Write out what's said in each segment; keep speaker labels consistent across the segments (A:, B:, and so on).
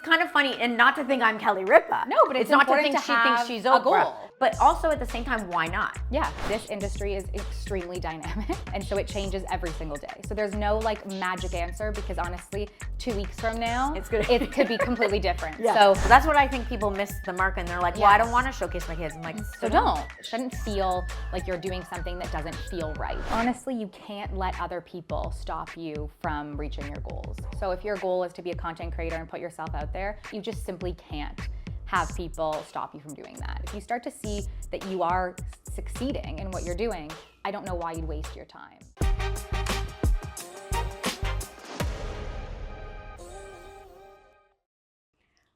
A: kind of funny, and not to think I'm Kelly Ripa.
B: No, but it's
A: not to
B: important
A: think
B: to
A: she thinks
B: have
A: she's
B: a
A: Oprah.
B: goal.
A: But also at the same time, why not?
B: Yeah, this industry is extremely dynamic, and so it changes every single day. So there's no like magic answer, because honestly, 2 weeks from now, it could be completely different.
A: So that's what I think people miss the mark, and they're like, well, I don't want to showcase my kids. I'm like,
B: so don't. It shouldn't feel like you're doing something that doesn't feel right. Honestly, you can't let other people stop you from reaching your goals. So if your goal is to be a content creator and put yourself out there, you just simply can't have people stop you from doing that. If you start to see that you are succeeding in what you're doing, I don't know why you'd waste your time.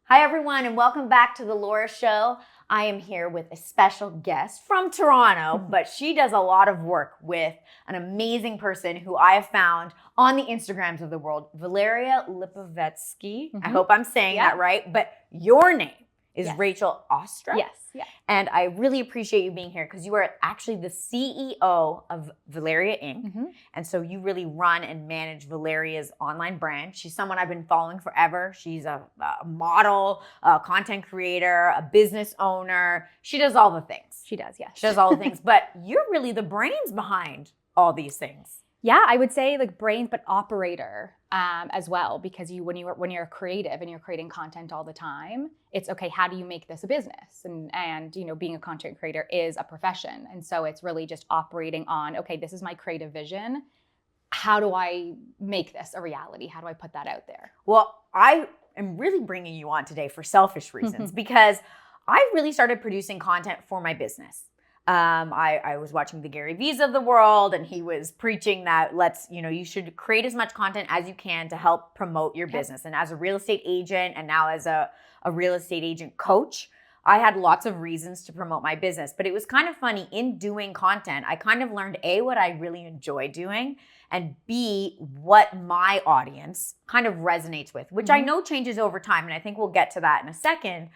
A: Hi everyone, and welcome back to The Laura Show. I am here with a special guest from Toronto, but she does a lot of work with an amazing person who I have found on the Instagrams of the world, Valeria Lipovetsky. I hope I'm saying that right, but your name is Rachel Ostro.
B: Yes.
A: And I really appreciate you being here, because you are actually the CEO of Valeria Inc. And so you really run and manage Valeria's online brand. She's someone I've been following forever. She's a model, a content creator, a business owner. She does all the things.
B: She does, yes.
A: She does all the things, but you're really the brains behind all these things.
B: Yeah, I would say like brains, but operator as well, because when you're creative and you're creating content all the time, it's okay, how do you make this a business? And you know, being a content creator is a profession. And so it's really just operating on, okay, this is my creative vision. How do I make this a reality? How do I put that out there?
A: Well, I am really bringing you on today for selfish reasons, because I really started producing content for my business. I was watching the Gary V's of the world, and he was preaching that you should create as much content as you can to help promote your business. And as a real estate agent, and now as a real estate agent coach, I had lots of reasons to promote my business. But it was kind of funny, in doing content, I kind of learned A, what I really enjoy doing, and B, what my audience kind of resonates with, which I know changes over time. And I think we'll get to that in a second.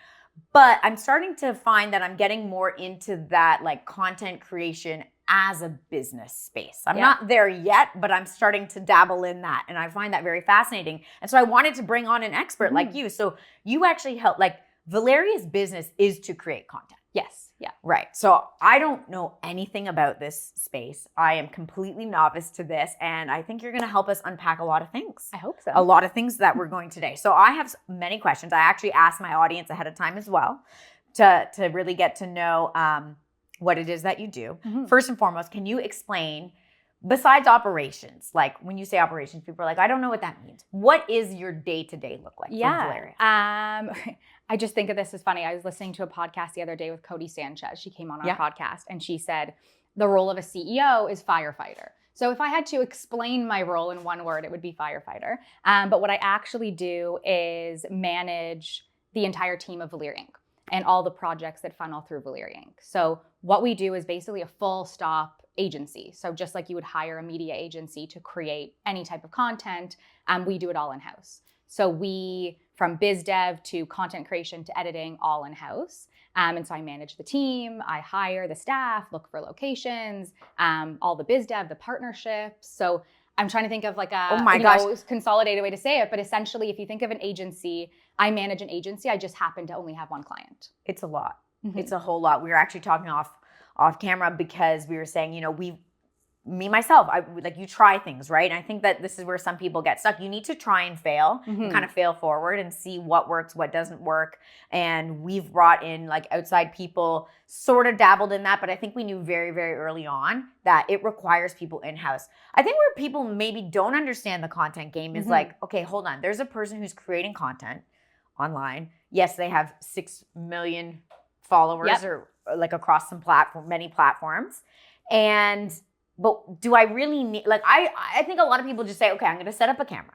A: But I'm starting to find that I'm getting more into that like content creation as a business space. I'm not there yet, but I'm starting to dabble in that. And I find that very fascinating. And so I wanted to bring on an expert like you. So you actually help, like Valeria's business is to create content.
B: Yes. Yeah.
A: Right. So I don't know anything about this space. I am completely novice to this. And I think you're going to help us unpack a lot of things.
B: I hope so.
A: A lot of things that we're going today. So I have many questions. I actually asked my audience ahead of time as well to really get to know what it is that you do. First and foremost, can you explain, besides operations, like when you say operations, people are like, I don't know what that means. What is your day-to-day look like for Valeria?
B: I just think of this as funny. I was listening to a podcast the other day with Cody Sanchez. She came on our podcast, and she said the role of a CEO is firefighter. So if I had to explain my role in one word, it would be firefighter. But what I actually do is manage the entire team of Valeria Inc. and all the projects that funnel through Valeria Inc. So what we do is basically a full stop agency. So just like you would hire a media agency to create any type of content, we do it all in-house. So we, from biz dev to content creation to editing, all in-house. And so I manage the team, I hire the staff, look for locations, all the biz dev, the partnerships. So I'm trying to think of like a consolidated way to say it, but essentially if you think of an agency, I manage an agency, I just happen to only have one client.
A: It's a lot. It's a whole lot. We were actually talking off camera, because we were saying, you try things, right? And I think that this is where some people get stuck. You need to try and fail, and kind of fail forward and see what works, what doesn't work. And we've brought in like outside people, sort of dabbled in that, but I think we knew very, very early on that it requires people in-house. I think where people maybe don't understand the content game is like, okay, hold on. There's a person who's creating content online. Yes, they have 6 million followers or like across many platforms. But do I really need, like, I think a lot of people just say, okay, I'm going to set up a camera.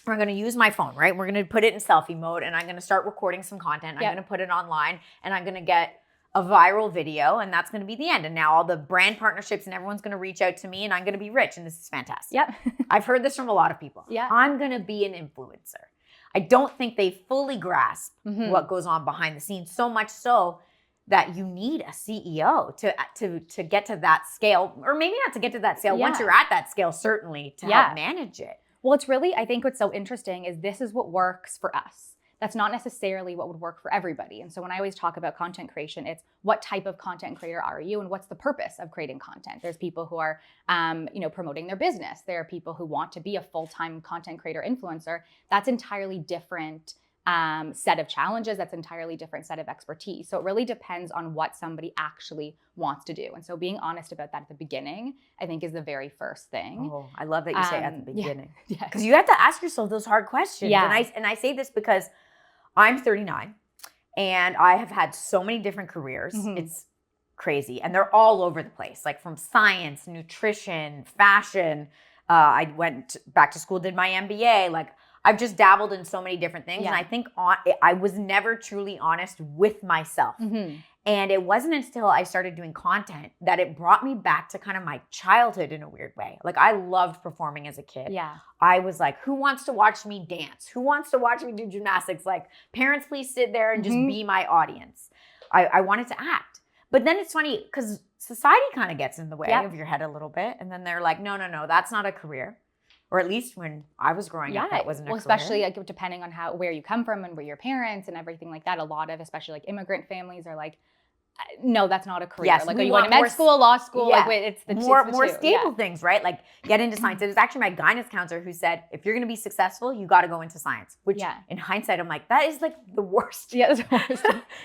A: Or I'm going to use my phone, right? We're going to put it in selfie mode, and I'm going to start recording some content. I'm going to put it online, and I'm going to get a viral video, and that's going to be the end. And now all the brand partnerships and everyone's going to reach out to me, and I'm going to be rich, and this is fantastic. I've heard this from a lot of people. I'm going to be an influencer. I don't think they fully grasp what goes on behind the scenes, so much so that you need a CEO to get to that scale, or maybe not to get to that scale. Once you're at that scale, certainly to help manage it.
B: Well, it's really, I think what's so interesting is this is what works for us. that's not necessarily what would work for everybody. And so when I always talk about content creation, it's what type of content creator are you and what's the purpose of creating content? There's people who are, promoting their business. There are people who want to be a full-time content creator influencer. That's entirely different set of challenges. That's entirely different set of expertise. So it really depends on what somebody actually wants to do. And so being honest about that at the beginning, I think, is the very first thing.
A: Oh, I love that you say at the beginning.
B: Yeah.
A: Because you have to ask yourself those hard questions.
B: Yeah.
A: And I say this because I'm 39 and I have had so many different careers.
B: Mm-hmm.
A: It's crazy. And they're all over the place, like from science, nutrition, fashion. I went back to school, did my MBA. Like, I've just dabbled in so many different things.
B: Yeah.
A: And I think I was never truly honest with myself.
B: Mm-hmm.
A: And it wasn't until I started doing content that it brought me back to kind of my childhood in a weird way. Like, I loved performing as a kid.
B: Yeah.
A: I was like, who wants to watch me dance? Who wants to watch me do gymnastics? Like, parents, please sit there and just be my audience. I wanted to act. But then it's funny because society kind of gets in the way of your head a little bit. And then they're like, no, that's not a career. Or at least when I was growing up, that wasn't a career.
B: Especially like, depending on where you come from and where your parents and everything like that. A lot of, especially like immigrant families, are like, no, that's not a career.
A: Yes,
B: like, are you going to med school, law school?
A: Yeah.
B: Like, it's the
A: more
B: two.
A: stable things, right? Like, get into science. It was actually my guidance counselor who said, if you're going to be successful, you got to go into science. Which, in hindsight, I'm like, that is like the worst.
B: Yeah, that's the worst.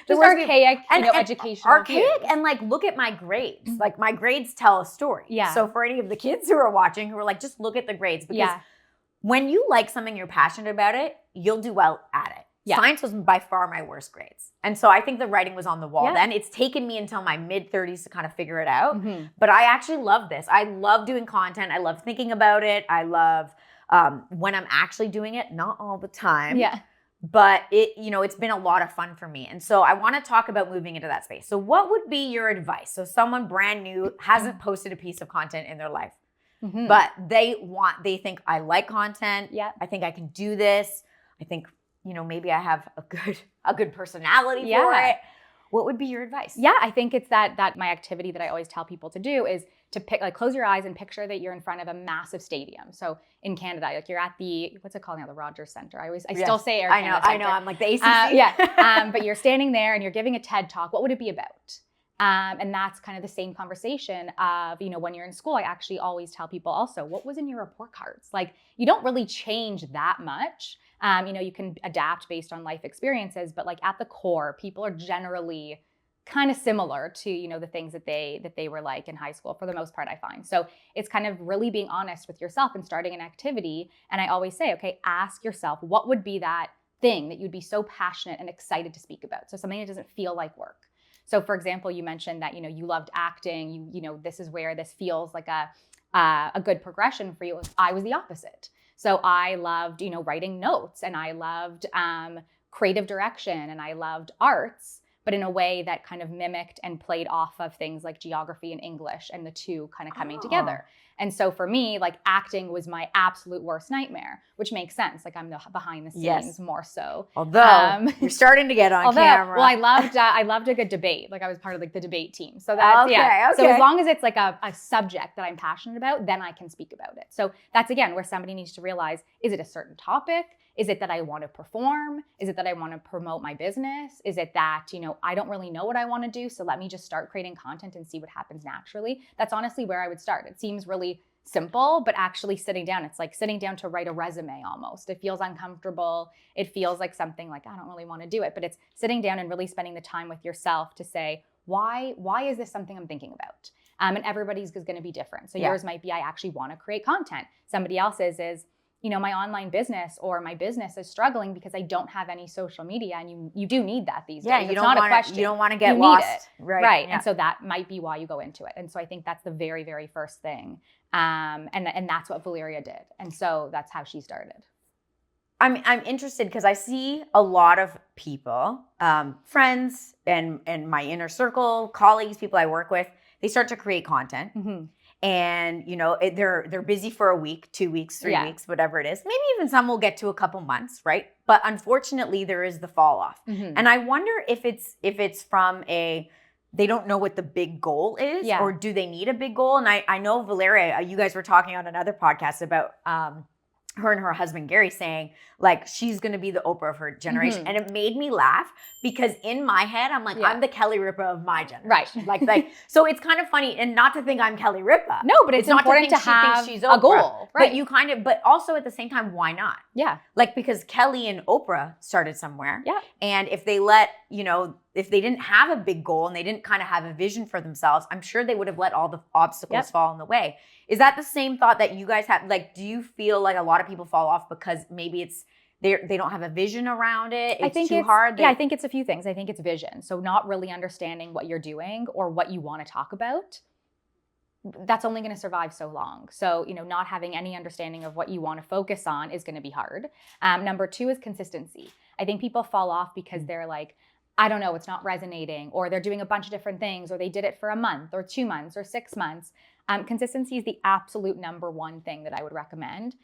B: Just archaic, educational.
A: Archaic, and like, look at my grades. Like, my grades tell a story.
B: Yeah.
A: So for any of the kids who are watching, who are like, just look at the grades, because when you like something, you're passionate about it, you'll do well at it. Yeah. Science was by far my worst grades. And so I think the writing was on the wall then. It's taken me until my mid-30s to kind of figure it out. Mm-hmm. But I actually love this. I love doing content. I love thinking about it. I love when I'm actually doing it, not all the time.
B: Yeah.
A: But it's been a lot of fun for me. And so I want to talk about moving into that space. So what would be your advice? So someone brand new hasn't posted a piece of content in their life, but they think, I like content. Yeah. I think I can do this. I think, maybe I have a good personality for it. What would be your advice?
B: Yeah, I think it's that my activity that I always tell people to do is to close your eyes and picture that you're in front of a massive stadium. So in Canada, like, you're at what's it called now? The Rogers Center. I still say Air Canada Center.
A: I know. I'm like the ACC.
B: But you're standing there and you're giving a TED Talk. What would it be about? And that's kind of the same conversation of, when you're in school. I actually always tell people also, what was in your report cards? Like, you don't really change that much. You can adapt based on life experiences, but like at the core, people are generally kind of similar to, the things that they were like in high school for the most part, I find. So it's kind of really being honest with yourself and starting an activity. And I always say, okay, ask yourself, what would be that thing that you'd be so passionate and excited to speak about? So something that doesn't feel like work. So for example, you mentioned that, you loved acting, this is where this feels like a good progression for you. I was the opposite. So I loved, writing notes, and I loved creative direction, and I loved arts, but in a way that kind of mimicked and played off of things like geography and English, and the two kind of coming together. And so for me, like, acting was my absolute worst nightmare, which makes sense. Like, I'm the behind the scenes more so.
A: Although you're starting to get on camera.
B: Well, I loved a good debate. Like, I was part of like the debate team. So that's
A: okay.
B: So as long as it's like a subject that I'm passionate about, then I can speak about it. So that's, again, where somebody needs to realize, is it a certain topic? Is it that I want to perform? Is it that I want to promote my business? Is it that, I don't really know what I want to do, so let me just start creating content and see what happens naturally? That's honestly where I would start. It seems really simple, but actually sitting down, it's like sitting down to write a resume almost. It feels uncomfortable. It feels like something like, I don't really want to do it, but it's sitting down and really spending the time with yourself to say, why is this something I'm thinking about? And everybody's is going to be different. So yours might be, I actually want to create content. Somebody else's is, my online business or my business is struggling because I don't have any social media, and you do need that these days.
A: You don't want to get lost.
B: Right. And so that might be why you go into it. And so I think that's the very, very first thing. And that's what Valeria did. And so that's how she started.
A: I'm interested because I see a lot of people, friends and my inner circle, colleagues, people I work with, they start to create content. Mm-hmm. And, they're busy for a week, 2 weeks, 3 weeks, whatever it is. Maybe even some will get to a couple months, right? But unfortunately, there is the fall off. Mm-hmm. And I wonder if it's from they don't know what the big goal is, or do they need a big goal? And I know, Valeria, you guys were talking on another podcast about her and her husband Gary saying like she's gonna be the Oprah of her generation, and it made me laugh because in my head I'm like I'm the Kelly Ripa of my generation,
B: right?
A: Like so it's kind of funny, and not to think I'm Kelly Ripa.
B: No, but it's important to have
A: she's
B: a
A: Oprah,
B: goal, right?
A: But you kind of, but also at the same time, why not?
B: Yeah,
A: like because Kelly and Oprah started somewhere, and if they let if they didn't have a big goal and they didn't kind of have a vision for themselves, I'm sure they would have let all the obstacles fall in the way. Is that the same thought that you guys have? Like, do you feel like a lot of people fall off because maybe it's they don't have a vision around it? It's too hard?
B: I think it's a few things. I think it's vision. So not really understanding what you're doing or what you want to talk about. That's only going to survive so long. So, not having any understanding of what you want to focus on is going to be hard. Number 2 is consistency. I think people fall off because they're like, I don't know, it's not resonating, or they're doing a bunch of different things, or they did it for a month or 2 months or 6 months. Consistency is the absolute number 1 thing that I would recommend.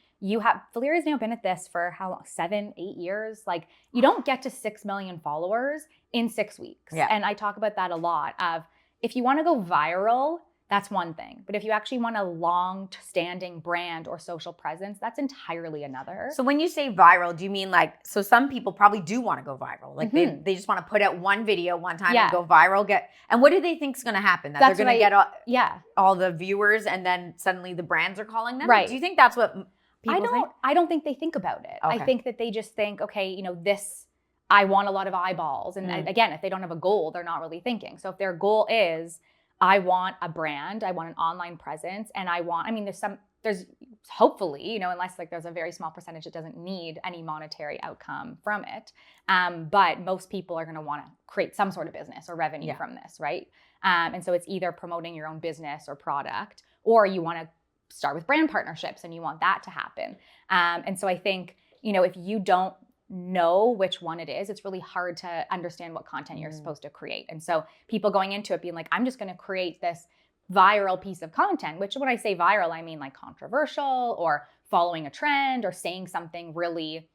B: Valeria's now been at this for how long? 7, 8 years. Like, you don't get to 6 million followers in 6 weeks.
A: Yeah.
B: And I talk about that a lot of, if you want to go viral, that's one thing. But if you actually want a long-standing brand or social presence, that's entirely another.
A: So when you say viral, do you mean like, so some people probably do want to go viral. Like they just want to put out one video one time and go viral. And what do they think is going to happen? That they're going to get all the viewers and then suddenly the brands are calling them?
B: Right.
A: Do you think that's what people think?
B: I don't think they think about it.
A: Okay.
B: I think that they just think, okay, I want a lot of eyeballs. And again, if they don't have a goal, they're not really thinking. So if their goal is, I want a brand, I want an online presence, and there's hopefully, unless like there's a very small percentage that doesn't need any monetary outcome from it. But most people are going to want to create some sort of business or revenue from this, right? And so it's either promoting your own business or product, or you want to start with brand partnerships and you want that to happen. And so I think, if you don't know which one it is, it's really hard to understand what content you're supposed to create. And so people going into it being like, I'm just going to create this viral piece of content, which when I say viral, I mean like controversial or following a trend or saying something really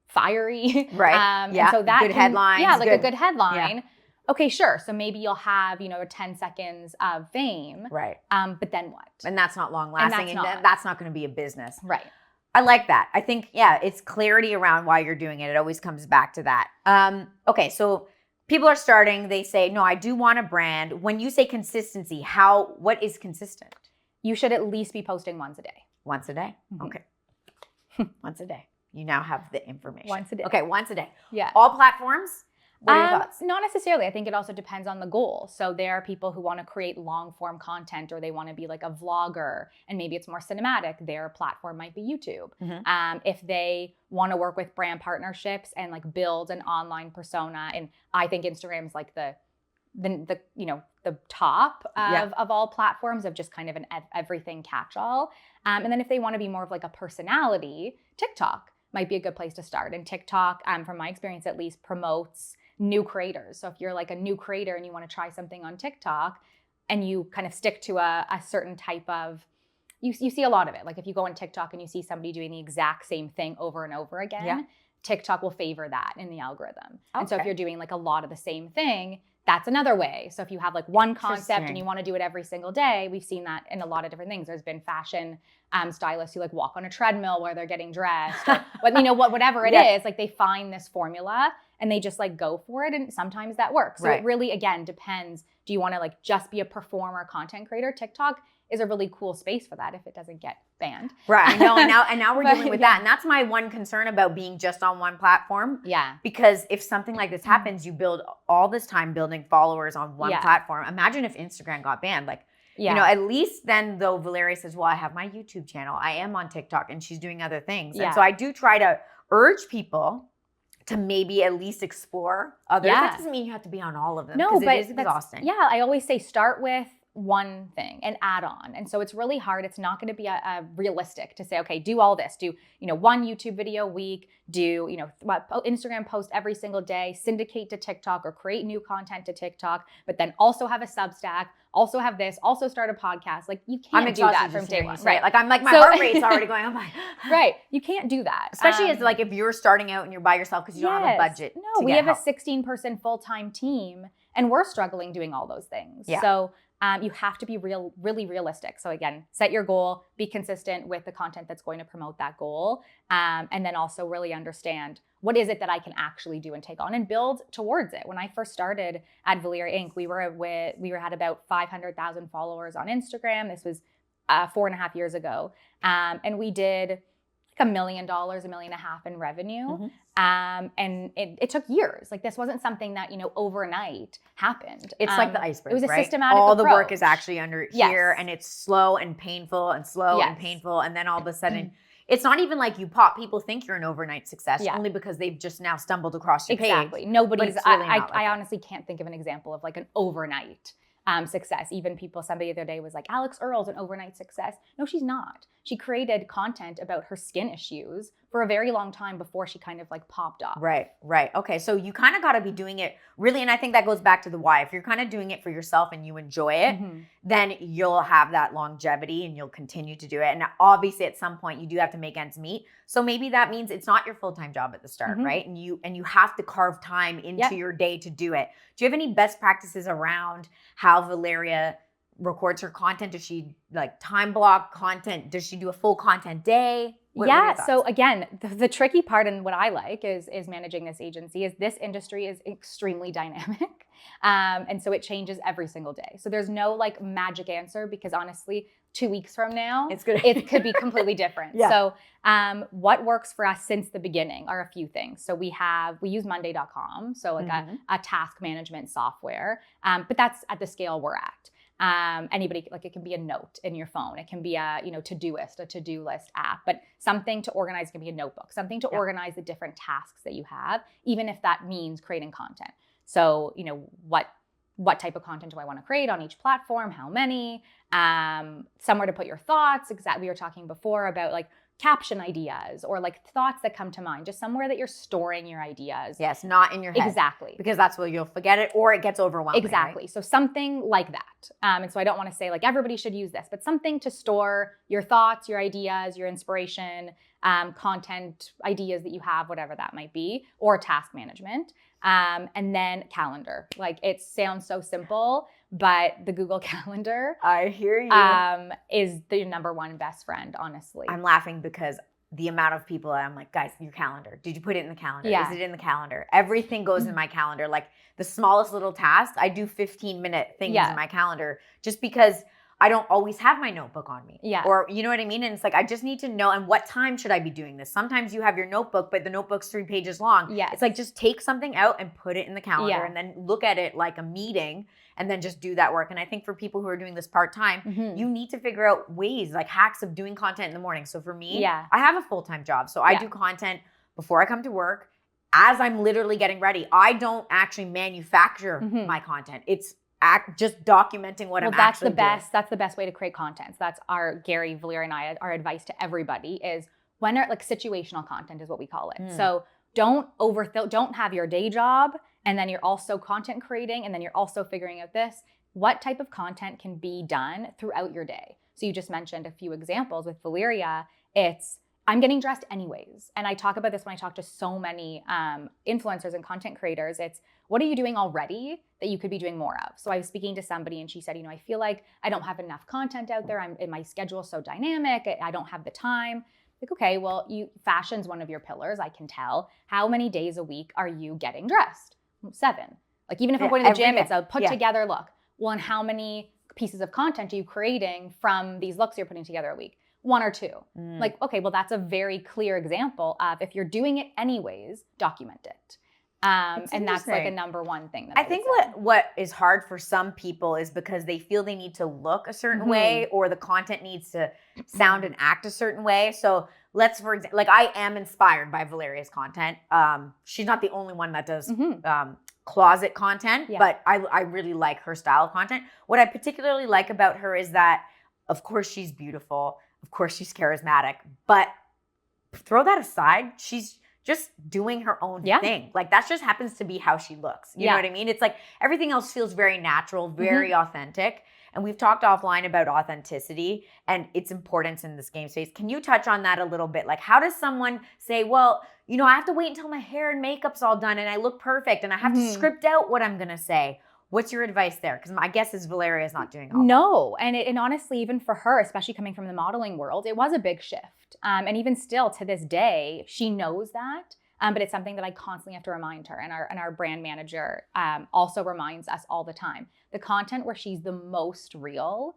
B: fiery.
A: Right.
B: And so that
A: good headlines.
B: Yeah, like a good headline. Yeah. Okay, sure. So maybe you'll have, 10 seconds of fame.
A: Right.
B: But then what?
A: And that's not long lasting. And that's not going to be a business.
B: Right.
A: I like that. I think, it's clarity around why you're doing it. It always comes back to that. Okay, so people are starting, they say, no, I do want a brand. When you say consistency, what is consistent?
B: You should at least be posting once a day.
A: Once a day? Mm-hmm. Okay. Once a day. You now have the information.
B: Once a day.
A: Okay, once a day.
B: Yeah.
A: All platforms? What are your thoughts?
B: Not necessarily. I think it also depends on the goal. So there are people who want to create long form content, or they want to be like a vlogger and maybe it's more cinematic. Their platform might be YouTube. Mm-hmm. If they want to work with brand partnerships and like build an online persona, and I think Instagram is like the top of all platforms of just kind of an everything catch-all. And then if they want to be more of like a personality, TikTok might be a good place to start. And TikTok, from my experience at least, promotes new creators. So if you're like a new creator and you want to try something on TikTok and you kind of stick to a certain type of, you see a lot of it. Like if you go on TikTok and you see somebody doing the exact same thing over and over again, TikTok will favor that in the algorithm. Okay. And so if you're doing like a lot of the same thing, that's another way. So if you have like one concept and you want to do it every single day, we've seen that in a lot of different things. There's been fashion stylists who like walk on a treadmill while they're getting dressed, or whatever it is, like they find this formula and they just like go for it. And sometimes that works. So it really, again, depends. Do you want to like just be a performer content creator? TikTok is a really cool space for that if it doesn't get banned.
A: Right. I know. And now we're dealing with that. And that's my one concern about being just on one platform.
B: Yeah.
A: Because if something like this happens, you build all this time building followers on one platform. Imagine if Instagram got banned. Like, at least then though Valeria says, well, I have my YouTube channel. I am on TikTok and she's doing other things. And so I do try to urge people to maybe at least explore others. That doesn't mean you have to be on all of them.
B: No, but
A: it is exhausting.
B: Yeah. I always say start with one thing and add on. And so it's really hard. It's not going to be a realistic to say, okay, do all this, do, one YouTube video a week, do, Instagram post every single day, syndicate to TikTok or create new content to TikTok, but then also have a Substack, also have this, also start a podcast. Like you can't do that from day one.
A: Right. Like I'm like, my heart rate's already going. I'm like,
B: right. You can't do that.
A: Especially as like if you're starting out and you're by yourself because you don't have a budget.
B: No, we have a 16-person full-time team and we're struggling doing all those things. Yeah. So you have to be really realistic. So again, set your goal, be consistent with the content that's going to promote that goal. And then also really understand what is it that I can actually do and take on and build towards it. When I first started at Valeria Inc, we had about 500,000 followers on Instagram. This was 4.5 years ago. And we did like $1 million, $1.5 million in revenue. And it took years. Like this wasn't something that, overnight happened.
A: It's like the iceberg,
B: It was a
A: right?
B: systematic
A: All
B: approach.
A: the work is actually under here,
B: Yes.
A: and it's slow and painful and slow
B: Yes.
A: and painful. And then all of a sudden, it's not even like you pop. People think you're an overnight success only because they've just now stumbled across your page.
B: Exactly. Nobody's,
A: it's really not like
B: I
A: that.
B: honestly can't think of an example of like an overnight success. Even somebody the other day was like, Alex Earl's an overnight success. No, she's not. She created content about her skin issues for a very long time before she kind of like popped off.
A: Right. Okay. So you kind of got to be doing it really. And I think that goes back to the why. If you're kind of doing it for yourself and you enjoy it, then you'll have that longevity and you'll continue to do it. And obviously at some point you do have to make ends meet. So maybe that means it's not your full-time job at the start, right? And you have to carve time into your day to do it. Do you have any best practices around how Valeria records her content? Does she like time block content? Does she do a full content day? What are your thoughts?
B: So again, the tricky part and what I like is managing this agency is this industry is extremely dynamic. And so it changes every single day. So there's no like magic answer because honestly, 2 weeks from now, it could be completely different. So what works for us since the beginning are a few things. So we use Monday.com, so like a task management software, but that's at the scale we're at. Anybody, like it can be a note in your phone. It can be a, to-do list app, but something to organize. It can be a notebook, something to organize the different tasks that you have, even if that means creating content. So, what type of content do I want to create on each platform? How many? Somewhere to put your thoughts. Exactly. We were talking before about like caption ideas or like thoughts that come to mind, just somewhere that you're storing your ideas.
A: Yes, not in your head.
B: Exactly.
A: Because that's where you'll forget it or it gets overwhelming.
B: Exactly.
A: Right?
B: So something like that. And so I don't want to say like everybody should use this, but something to store your thoughts, your ideas, your inspiration, content ideas that you have, whatever that might be, or task management. And then calendar. Like it sounds so simple, but the Google Calendar,
A: I hear you,
B: is the number one best friend, honestly.
A: I'm laughing because the amount of people I'm like, guys, your calendar. Did you put it in the calendar?
B: Yeah.
A: Is it in the calendar? Everything goes in my calendar. Like the smallest little task, I do 15-minute things in my calendar just because I don't always have my notebook on me.
B: Yeah.
A: Or you know what I mean? And it's like, I just need to know, and what time should I be doing this? Sometimes you have your notebook, but the notebook's 3 pages long.
B: Yes.
A: It's like, just take something out and put it in the calendar and then look at it like a meeting and then just do that work. And I think for people who are doing this part-time, you need to figure out ways, like hacks of doing content in the morning. So for me, I have a full-time job. So I do content before I come to work. As I'm literally getting ready, I don't actually manufacture my content. It's just documenting what I'm actually doing.
B: That's the best way to create content. So that's our Gary, Valeria, and I, our advice to everybody is like situational content is what we call it. So don't have your day job and then you're also content creating and then you're also figuring out this. What type of content can be done throughout your day? So you just mentioned a few examples with Valeria. It's I'm getting dressed anyways. And I talk about this when I talk to so many influencers and content creators. It's what are you doing already that you could be doing more of? So I was speaking to somebody and she said, I feel like I don't have enough content out there. My schedule is so dynamic. I don't have the time. Like, okay, well, fashion's one of your pillars. I can tell. How many days a week are you getting dressed? 7. Like even if I'm going to the gym, it's a put together look. Well, and how many pieces of content are you creating from these looks you're putting together a week? 1 or 2. Like, okay, well, that's a very clear example of if you're doing it anyways, document it. And that's like a number one thing that I
A: think what is hard for some people is because they feel they need to look a certain way or the content needs to sound and act a certain way. So let's, for example, like I am inspired by Valeria's content. She's not the only one that does closet content, but I really like her style of content. What I particularly like about her is that, of course, she's beautiful. Of course, she's charismatic, but throw that aside, she's just doing her own thing. Like that just happens to be how she looks. You know what I mean? It's like everything else feels very natural, very authentic. And we've talked offline about authenticity and its importance in this game space. Can you touch on that a little bit? Like how does someone say, well, I have to wait until my hair and makeup's all done and I look perfect and I have to script out what I'm going to say. What's your advice there? Because my guess is Valeria is not doing all that.
B: No. And honestly, even for her, especially coming from the modeling world, it was a big shift. And even still to this day, she knows that. But it's something that I constantly have to remind her. And our brand manager also reminds us all the time. The content where she's the most real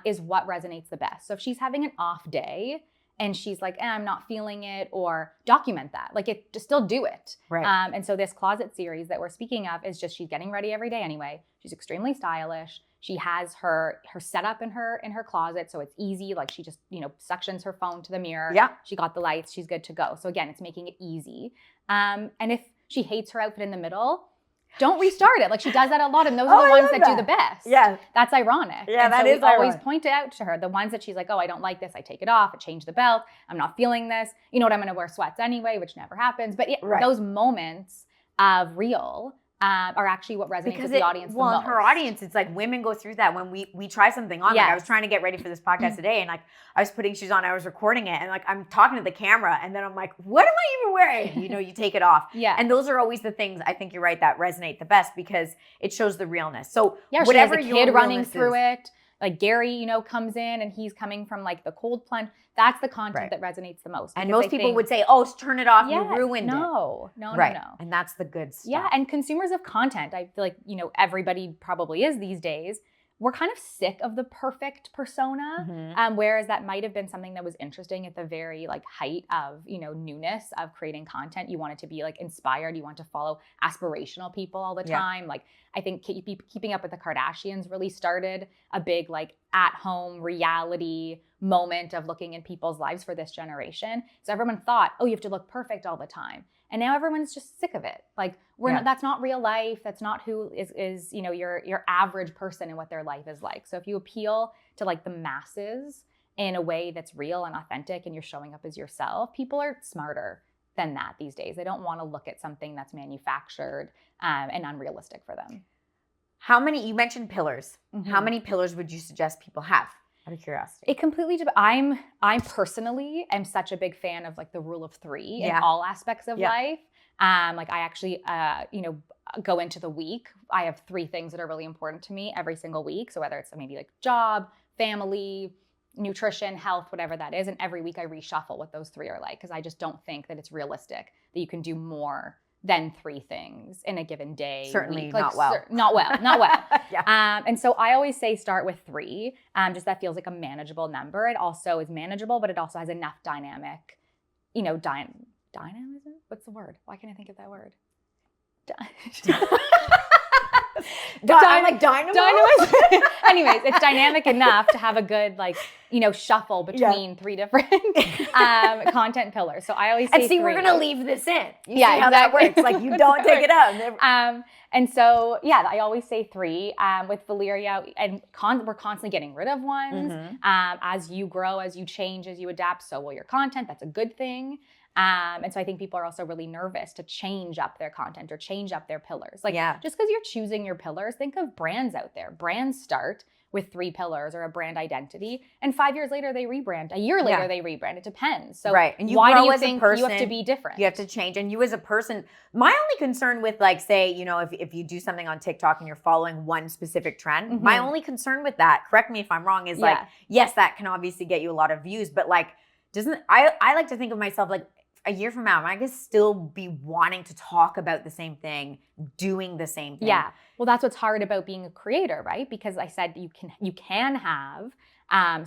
B: is what resonates the best. So if she's having an off day and she's like, I'm not feeling it, or document that. Like, just still do it.
A: Right.
B: And so this closet series that we're speaking of is just, she's getting ready every day anyway. She's extremely stylish. She has her setup in her closet, so it's easy. Like, she just, suctions her phone to the mirror.
A: Yeah.
B: She got the lights. She's good to go. So again, it's making it easy. And if she hates her outfit in the middle, don't restart it. Like, she does that a lot, and those are the ones that do the best.
A: Yeah.
B: That's ironic.
A: Yeah,
B: and
A: that
B: so
A: is
B: we always
A: ironic.
B: point it out to her. The ones that she's like, I don't like this. I take it off. I change the belt. I'm not feeling this. You know what? I'm going to wear sweats anyway, which never happens. But those moments of real are actually what resonates with the audience the most.
A: Well, her audience, it's like women go through that when we try something on. Like, I was trying to get ready for this podcast today, and like I was putting shoes on, I was recording it, and like I'm talking to the camera, and then I'm like, what am I even wearing? You take it off.
B: Yeah.
A: And those are always the things, I think you're right, that resonate the best because it shows the realness. So
B: whatever she has a kid running through it, like Gary, comes in and he's coming from like the cold plunge. That's the content that resonates the most.
A: And most people would say, turn it off, you ruined it.
B: No.
A: And that's the good stuff.
B: Yeah, and consumers of content, I feel like, everybody probably is these days. We're kind of sick of the perfect persona, whereas that might have been something that was interesting at the very height of, newness of creating content. You want it to be inspired. You want to follow aspirational people all the time. Like, I think Keeping Up with the Kardashians really started a big at-home reality moment of looking in people's lives for this generation. So everyone thought, you have to look perfect all the time. And now everyone's just sick of it. Like, that's not real life. That's not who is your average person and what their life is like. So if you appeal to the masses in a way that's real and authentic and you're showing up as yourself, people are smarter than that these days. They don't want to look at something that's manufactured and unrealistic for them.
A: You mentioned pillars. How many pillars would you suggest people have? Out of curiosity.
B: It completely depends. I personally am such a big fan of the rule of 3 in all aspects of life. I actually, go into the week. I have 3 things that are really important to me every single week. So whether it's maybe job, family, nutrition, health, whatever that is. And every week I reshuffle what those 3 are like, because I just don't think that it's realistic that you can do more than 3 things in a given day.
A: Certainly
B: week.
A: not well.
B: Not well.
A: Yeah.
B: And so I always say start with 3. Just that feels like a manageable number. It also is manageable, but it also has enough dynamic, dynamism? What's the word? Why can't I think of that word?
A: I'm like dynamo.
B: Anyways, it's dynamic enough to have a good shuffle between 3 different content pillars. So I always say 3.
A: We're gonna leave this in. You see
B: exactly.
A: how that works. You don't take it out.
B: And so I always say 3. With Valeria, and we're constantly getting rid of ones. As you grow, as you change, as you adapt, so will your content. That's a good thing. And so I think people are also really nervous to change up their content or change up their pillars. Just because you're choosing your pillars, think of brands out there. Brands start with 3 pillars or a brand identity, and 5 years later they rebrand. A year later they rebrand. It depends. So
A: and
B: why do you think you have to be different?
A: You have to change. And you as a person, my only concern with say, if you do something on TikTok and you're following one specific trend, my only concern with that, correct me if I'm wrong, is yes, that can obviously get you a lot of views, but I like to think of myself a year from now, I could still be wanting to talk about the same thing, doing the same thing.
B: Yeah. Well, that's what's hard about being a creator, right? Because I said you can have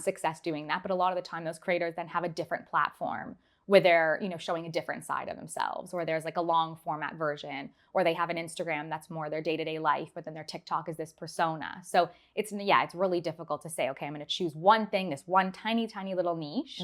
B: success doing that, but a lot of the time those creators then have a different platform where they're, showing a different side of themselves, or there's a long format version, or they have an Instagram that's more their day-to-day life, but then their TikTok is this persona. So it's really difficult to say, okay, I'm going to choose one thing, this one tiny, tiny little niche.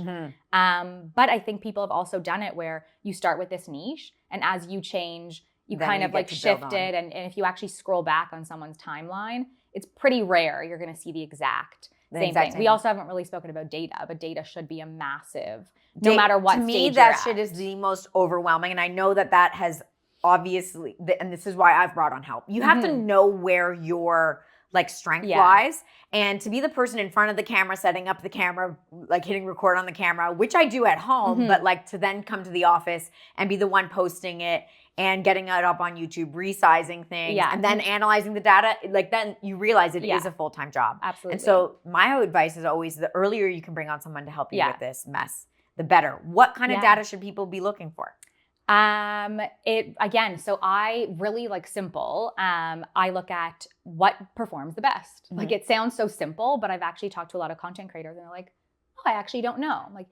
B: But I think people have also done it where you start with this niche, and as you change, you
A: then
B: kind
A: you
B: of shift it. And if you actually scroll back on someone's timeline, it's pretty rare you're going to see the exact same thing. We also haven't really spoken about data, but data should be a massive, no matter what stage you're at. To me, that
A: shit is the most overwhelming. And I know that has obviously, and this is why I've brought on help. You have to know where your strength lies. And to be the person in front of the camera, setting up the camera, hitting record on the camera, which I do at home, but to then come to the office and be the one posting it, and getting it up on YouTube, resizing things,
B: Yeah.
A: and then analyzing the data, like then you realize it is a full-time job.
B: Absolutely.
A: And so my advice is always the earlier you can bring on someone to help you
B: Yeah.
A: with this mess, the better. What kind of data should people be looking for?
B: So I really like simple. I look at what performs the best. Like it sounds so simple, but I've actually talked to a lot of content creators and they're like, oh, I actually don't know. I'm like,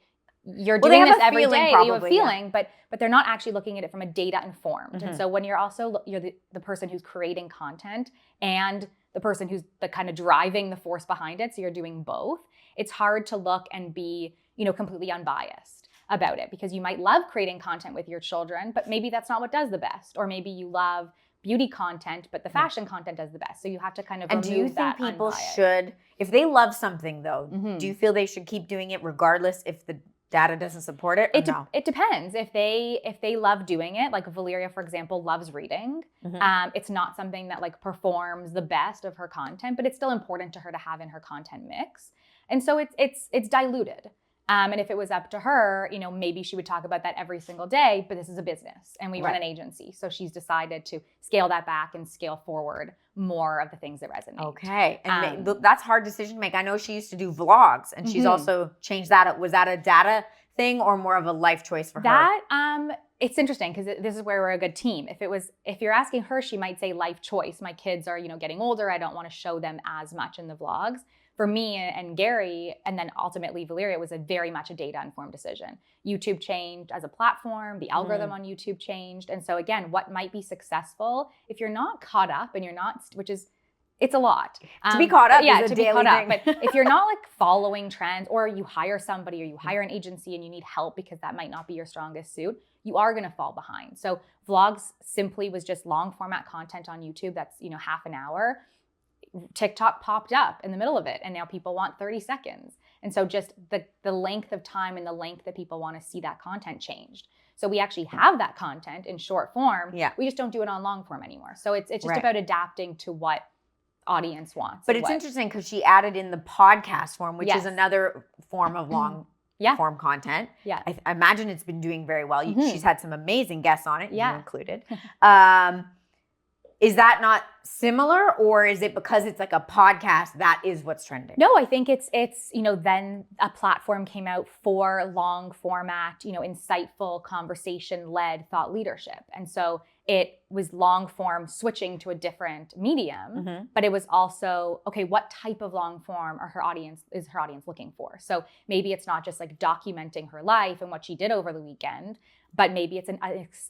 B: you're doing this every day, you have a feeling, but they're not actually looking at it from a data informed. And so when you're the person who's creating content and the person who's the kind of driving the force behind it, so you're doing both, it's hard to look and be, completely unbiased about it, because you might love creating content with your children, but maybe that's not what does the best. Or maybe you love beauty content, but the fashion content does the best. So you have to kind of remove that.
A: And do you think people should, if they love something though, do you feel they should keep doing it regardless if the data doesn't support it?
B: It depends. If they love doing it, like Valeria, for example, loves reading. It's not something that like performs the best of her content, but it's still important to her to have in her content mix. And so it's diluted. And if it was up to her, maybe she would talk about that every single day, but this is a business and we run an agency. So she's decided to scale that back and scale forward more of the things that resonate.
A: Okay. And that's a hard decision to make. I know she used to do vlogs and she's also changed that. Was that a data thing or more of a life choice for her?
B: It's interesting because this is where we're a good team. If you're asking her, she might say life choice. My kids are, getting older. I don't want to show them as much in the vlogs. For me and Gary, and then ultimately Valeria, it was very much a data-informed decision. YouTube changed as a platform. The algorithm on YouTube changed. And so again, what might be successful, if you're not caught up and you're not, it's a lot.
A: To be caught up
B: is
A: a
B: to
A: daily
B: be caught
A: thing.
B: up. But if you're not like following trends, or you hire somebody or you hire an agency and you need help because that might not be your strongest suit, you are going to fall behind. So vlogs simply was just long format content on YouTube that's, half an hour. TikTok popped up in the middle of it and now people want 30 seconds. And so just the length of time and the length that people want to see that content changed. So we actually have that content in short form.
A: Yeah.
B: We just don't do it on long form anymore. So it's just about adapting to what audience wants.
A: But it's interesting because she added in the podcast form, which is another form of long form content.
B: Yeah.
A: I imagine it's been doing very well. She's had some amazing guests on it, you included. Is that not similar, or is it because it's like a podcast that is what's trending?
B: No, I think it's then a platform came out for long format, insightful, conversation-led thought leadership. And so it was long form switching to a different medium, but it was also, okay, what type of long form is her audience looking for? So maybe it's not just like documenting her life and what she did over the weekend, but maybe it's an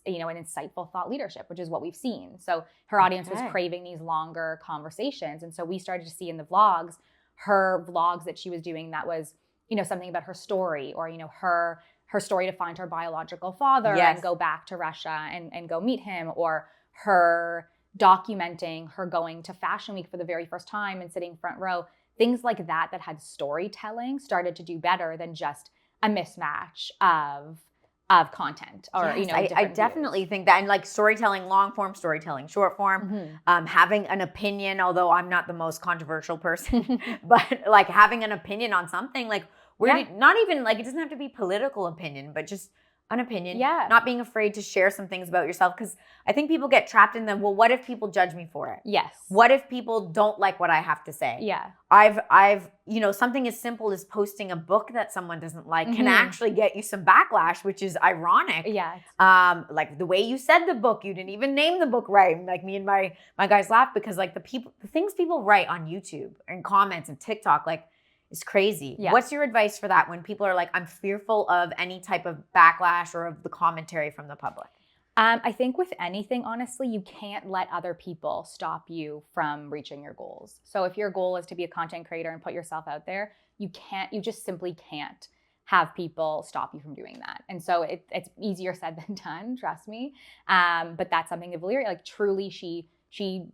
B: insightful thought leadership, which is what we've seen. So her audience was craving these longer conversations. And so we started to see in the vlogs, her vlogs that she was doing that was, something about her story, or, her story to find her biological father and go back to Russia and go meet him, or her documenting her going to Fashion Week for the very first time and sitting front row. Things like that had storytelling started to do better than just a mismatch of content or,
A: I definitely think that, and like storytelling, long form, storytelling, short form, having an opinion, although I'm not the most controversial person, but like having an opinion on something, like not even like, it doesn't have to be political opinion, but just an opinion, not being afraid to share some things about yourself. Because I think people get trapped in well, what if people judge me for it?
B: Yes.
A: What if people don't like what I have to say?
B: Yeah.
A: I've something as simple as posting a book that someone doesn't like can actually get you some backlash, which is ironic.
B: Yeah.
A: Like the way you said the book, you didn't even name the book right. Like me and my guys laugh because like the things people write on YouTube and comments and TikTok, like, it's crazy. Yeah. What's your advice for that when people are like, I'm fearful of any type of backlash or of the commentary from the public?
B: I think with anything, honestly, you can't let other people stop you from reaching your goals. So if your goal is to be a content creator and put yourself out there, you just simply can't have people stop you from doing that. And so it's easier said than done, trust me. But that's something that Valeria, like truly she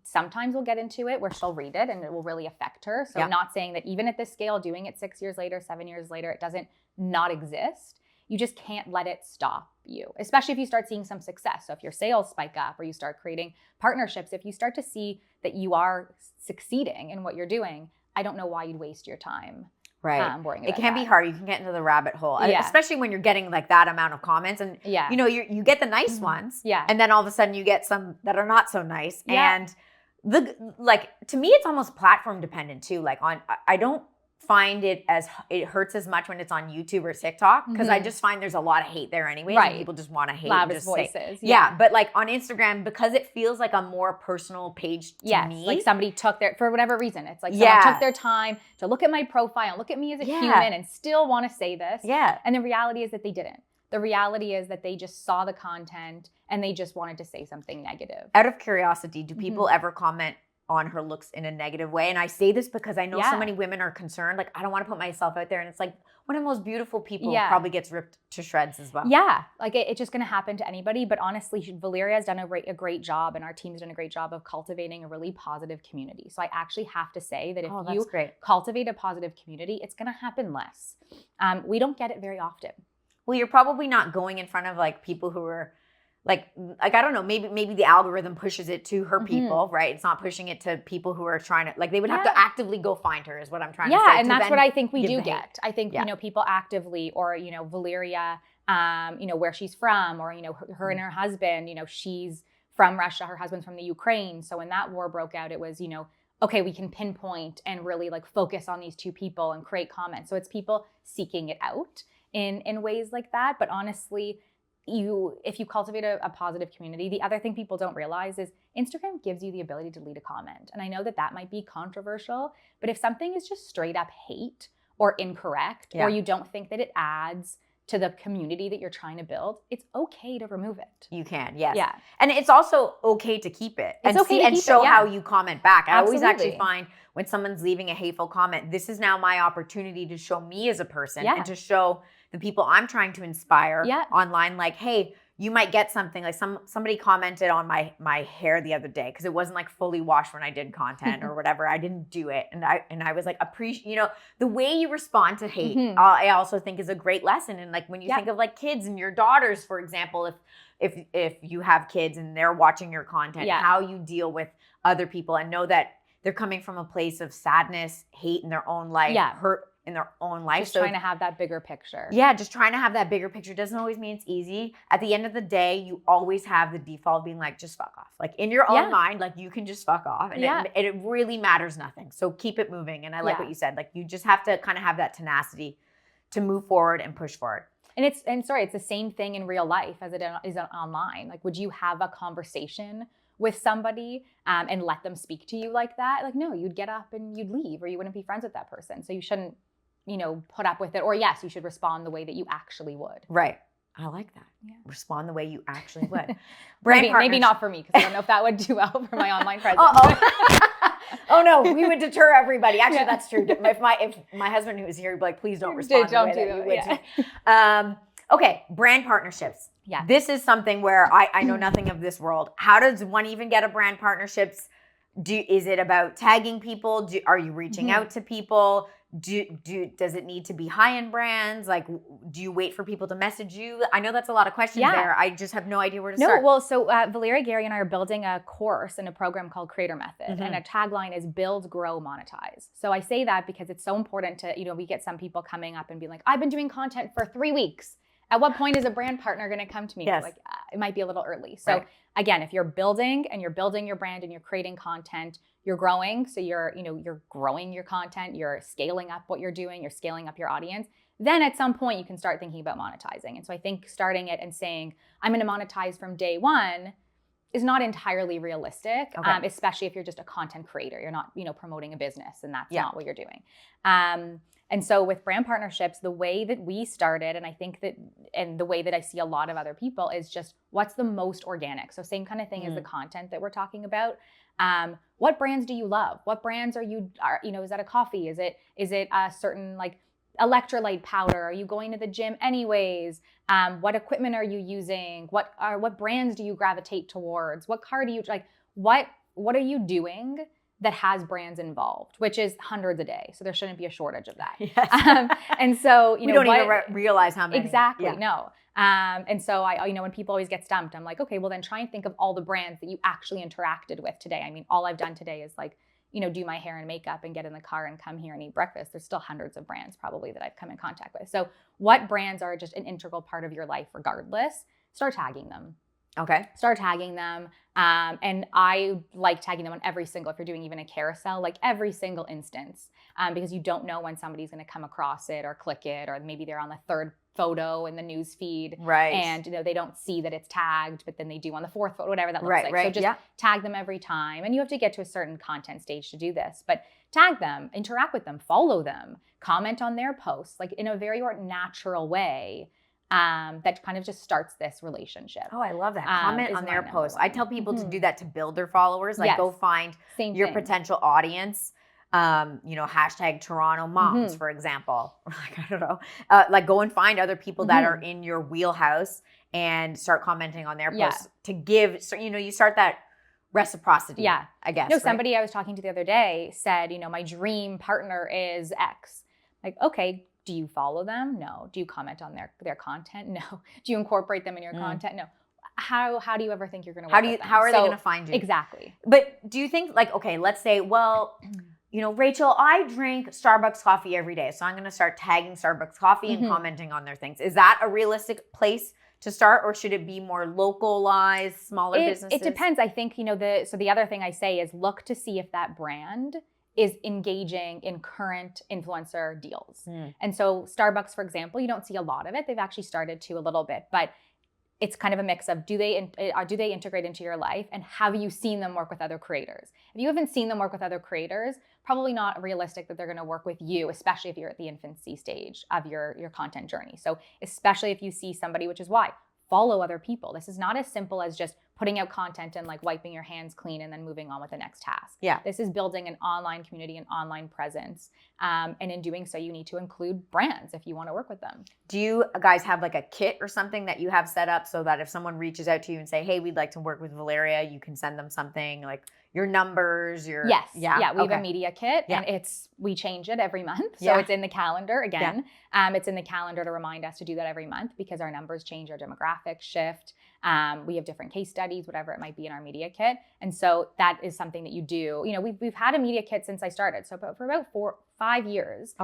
B: sometimes will get into it where she'll read it and it will really affect her. So not saying that even at this scale, doing it 6 years later, 7 years later, it doesn't not exist. You just can't let it stop you, especially if you start seeing some success. So if your sales spike up or you start creating partnerships, if you start to see that you are succeeding in what you're doing, I don't know why you'd waste your time
A: Right.
B: worrying
A: It
B: about
A: can be
B: that.
A: hard. You can get into the rabbit hole,
B: Yeah.
A: especially when you're getting like that amount of comments, and
B: Yeah.
A: you know, you get the nice ones,
B: Yeah.
A: and then all of a sudden you get some that are not so nice,
B: Yeah.
A: and to me, it's almost platform dependent too. Like I don't find it hurts as much when it's on YouTube or TikTok, because I just find there's a lot of hate there anyways,
B: Right.
A: and people just want to hate.
B: Loudest
A: and just
B: voices.
A: Yeah, but like on Instagram, because it feels like a more personal page to me.
B: Like somebody took for whatever reason, it's like someone took their time to look at my profile, look at me as a human, and still want to say this.
A: Yeah.
B: And the reality is that they didn't. The reality is that they just saw the content and they just wanted to say something negative.
A: Out of curiosity, do people ever comment on her looks in a negative way? And I say this because I know so many women are concerned. Like, I don't want to put myself out there. And it's like, one of the most beautiful people probably gets ripped to shreds as well.
B: Yeah, like it's just going to happen to anybody. But honestly, Valeria has done a great job, and our team's done a great job of cultivating a really positive community. So I actually have to say that if you cultivate a positive community, it's going to happen less. We don't get it very often.
A: Well, you're probably not going in front of like people who are like I don't know, maybe the algorithm pushes it to her people, right? It's not pushing it to people who are trying to, like, they would have to actively go find her, is what I'm trying to say.
B: Yeah, and that's what I think we do get. I think, people actively, or, Valeria, where she's from, or, her and her husband, she's from Russia, her husband's from the Ukraine. So when that war broke out, it was, okay, we can pinpoint and really like focus on these two people and create comments. So it's people seeking it out in ways like that. But honestly, if you cultivate a positive community, the other thing people don't realize is Instagram gives you the ability to delete a comment. And I know that might be controversial, but if something is just straight up hate or incorrect, or you don't think that it adds to the community that you're trying to build, it's okay to remove it.
A: You can, yes.
B: Yeah.
A: And it's also okay to keep it.
B: It's okay to keep
A: show
B: it,
A: how you comment back. I always
B: Absolutely.
A: actually find when someone's leaving a hateful comment, this is now my opportunity to show me as a person and to show the people I'm trying to inspire online, like, hey, you might get something. Like somebody commented on my hair the other day because it wasn't like fully washed when I did content or whatever. I didn't do it, and I was like, the way you respond to hate. I also think is a great lesson. And like when you think of like kids and your daughters, for example, if you have kids and they're watching your content, how you deal with other people and know that they're coming from a place of sadness, hate in their own life, hurt in their own life.
B: Just trying to have that bigger picture.
A: Yeah, just trying to have that bigger picture doesn't always mean it's easy. At the end of the day, you always have the default being like, just fuck off. Like in your own mind, like you can just fuck off. And it really matters nothing. So keep it moving. And I like what you said. Like you just have to kind of have that tenacity to move forward and push forward.
B: And it's the same thing in real life as it is online. Like, would you have a conversation with somebody and let them speak to you like that? Like, no, you'd get up and you'd leave, or you wouldn't be friends with that person. So you shouldn't, put up with it. Or yes, you should respond the way that you actually would.
A: Right. I like that. Yeah. Respond the way you actually would.
B: Maybe not for me, because I don't know if that would do well for my online presence.
A: Oh no, we would deter everybody. Actually, that's true. If my husband who was here would be like, please don't respond.
B: Don't do that.
A: Okay, brand partnerships.
B: Yeah.
A: This is something where I know nothing of this world. How does one even get a brand partnerships? Is it about tagging people? Are you reaching out to people? Does it need to be high-end brands? Like, do you wait for people to message you? I know that's a lot of questions there. I just have no idea where to start.
B: Well, so Valeria, Gary, and I are building a course and a program called Creator Method, and a tagline is build, grow, monetize. So I say that because it's so important to, we get some people coming up and being like, I've been doing content for 3 weeks. At what point is a brand partner going to come to me?
A: Yes.
B: Like, it might be a little early. So again, if you're building your brand and you're creating content, you're growing. So you're growing your content, you're scaling up what you're doing, you're scaling up your audience. Then at some point you can start thinking about monetizing. And so I think starting it and saying, I'm going to monetize from day one is not entirely realistic, especially if you're just a content creator. You're not, promoting a business, and that's not what you're doing. And so with brand partnerships, the way that we started, and I think that, and the way that I see a lot of other people, is just what's the most organic. So same kind of thing as the content that we're talking about. What brands do you love? What brands are, is that a coffee? Is it a certain like electrolyte powder? Are you going to the gym anyways? What equipment are you using? What brands do you gravitate towards? What car do you like? What are you doing that has brands involved, which is hundreds a day. So there shouldn't be a shortage of that.
A: Yes.
B: And so,
A: we don't even realize how many.
B: Exactly, no. And so I, when people always get stumped, I'm like, okay, well then try and think of all the brands that you actually interacted with today. I mean, all I've done today is like, do my hair and makeup and get in the car and come here and eat breakfast, there's still hundreds of brands probably that I've come in contact with. So what brands are just an integral part of your life regardless, start tagging them.
A: Okay.
B: Start tagging them. And I like tagging them on every single, if you're doing even a carousel, like every single instance, because you don't know when somebody's going to come across it or click it, or maybe they're on the third photo in the news feed.
A: Right.
B: And they don't see that it's tagged, but then they do on the fourth photo, whatever that looks like. So just tag them every time. And you have to get to a certain content stage to do this, but tag them, interact with them, follow them, comment on their posts, like in a very natural way. That kind of just starts this relationship.
A: Oh, I love that. Comment on their posts. I tell people to do that to build their followers. Like go find your potential audience. Hashtag Toronto moms, for example. Like, I don't know. Like go and find other people that are in your wheelhouse and start commenting on their posts to give. So, you start that reciprocity. Yeah. I guess.
B: No, somebody I was talking to the other day said, my dream partner is X. Like, okay. Do you follow them? No. Do you comment on their content? No. Do you incorporate them in your content? No. How do you ever think you're going to work with them?
A: How are they going to find you?
B: Exactly.
A: But do you think let's say, Rachel, I drink Starbucks coffee every day. So I'm going to start tagging Starbucks coffee and commenting on their things. Is that a realistic place to start, or should it be more localized, smaller businesses?
B: It depends. I think, the other thing I say is look to see if that brand is engaging in current influencer deals. And so Starbucks, for example, you don't see a lot of it. They've actually started to a little bit, but it's kind of a mix of do they integrate into your life, and have you seen them work with other creators? If you haven't seen them work with other creators, probably not realistic that they're going to work with you, especially if you're at the infancy stage of your content journey. So especially if you see somebody, which is why follow other people. This is not as simple as just putting out content and like wiping your hands clean and then moving on with the next task.
A: Yeah.
B: This is building an online community, an online presence. And in doing so, you need to include brands if you want to work with them.
A: Do you guys have like a kit or something that you have set up so that if someone reaches out to you and say, hey, we'd like to work with Valeria, you can send them something like your numbers,
B: Yes. Yeah. We have a media kit and we change it every month. So it's in the calendar again. It's in the calendar to remind us to do that every month because our numbers change, our demographics shift. We have different case studies, whatever it might be in our media kit. And so that is something that you do. We've had a media kit since I started. So for about 4-5 years,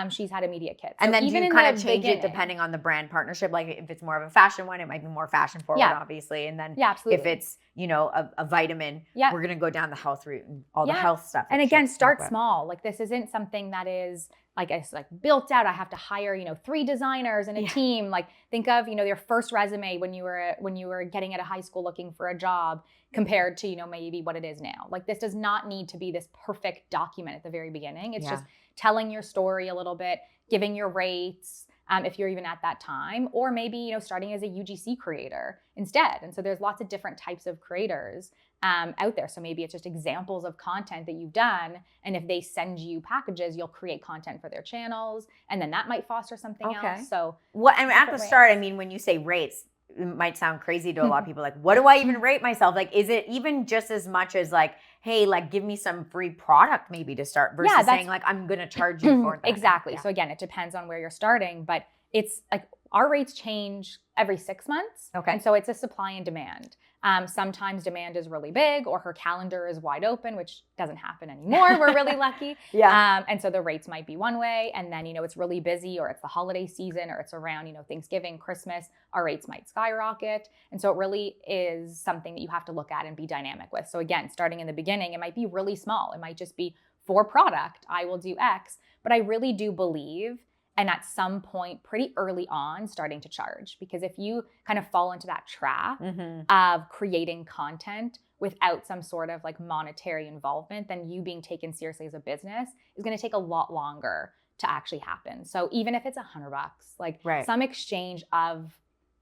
B: she's had a media kit. So
A: and then do you kind of change it depending on the brand partnership? Like if it's more of a fashion one, it might be more fashion forward, obviously. And then if it's, a vitamin, we're going to go down the health route and all the health stuff.
B: And again, start small. Like this isn't something that is built out. I have to hire, 3 designers and a team. Like think of, your first resume when you were getting out of high school looking for a job compared to, maybe what it is now. Like this does not need to be this perfect document at the very beginning. It's just telling your story a little bit, giving your rates, if you're even at that time, or maybe, starting as a UGC creator instead. And so there's lots of different types of creators out there. So maybe it's just examples of content that you've done. And if they send you packages, you'll create content for their channels. And then that might foster something else. So
A: at the start, when you say rates, it might sound crazy to a lot of people. Like, what do I even rate myself? Like, is it even just as much as like, hey, like give me some free product maybe to start versus saying like, I'm going to charge you for that.
B: Exactly. So again, it depends on where you're starting, but it's like our rates change every 6 months.
A: Okay.
B: And so it's a supply and demand. Sometimes demand is really big or her calendar is wide open, which doesn't happen anymore. We're really lucky. And so the rates might be one way. And then, it's really busy or it's the holiday season or it's around, Thanksgiving, Christmas, our rates might skyrocket. And so it really is something that you have to look at and be dynamic with. So again, starting in the beginning, it might be really small. It might just be for product, I will do X. But I really do believe and at some point pretty early on starting to charge, because if you kind of fall into that trap of creating content without some sort of like monetary involvement, then you being taken seriously as a business is going to take a lot longer to actually happen. So even if it's $100, like some exchange of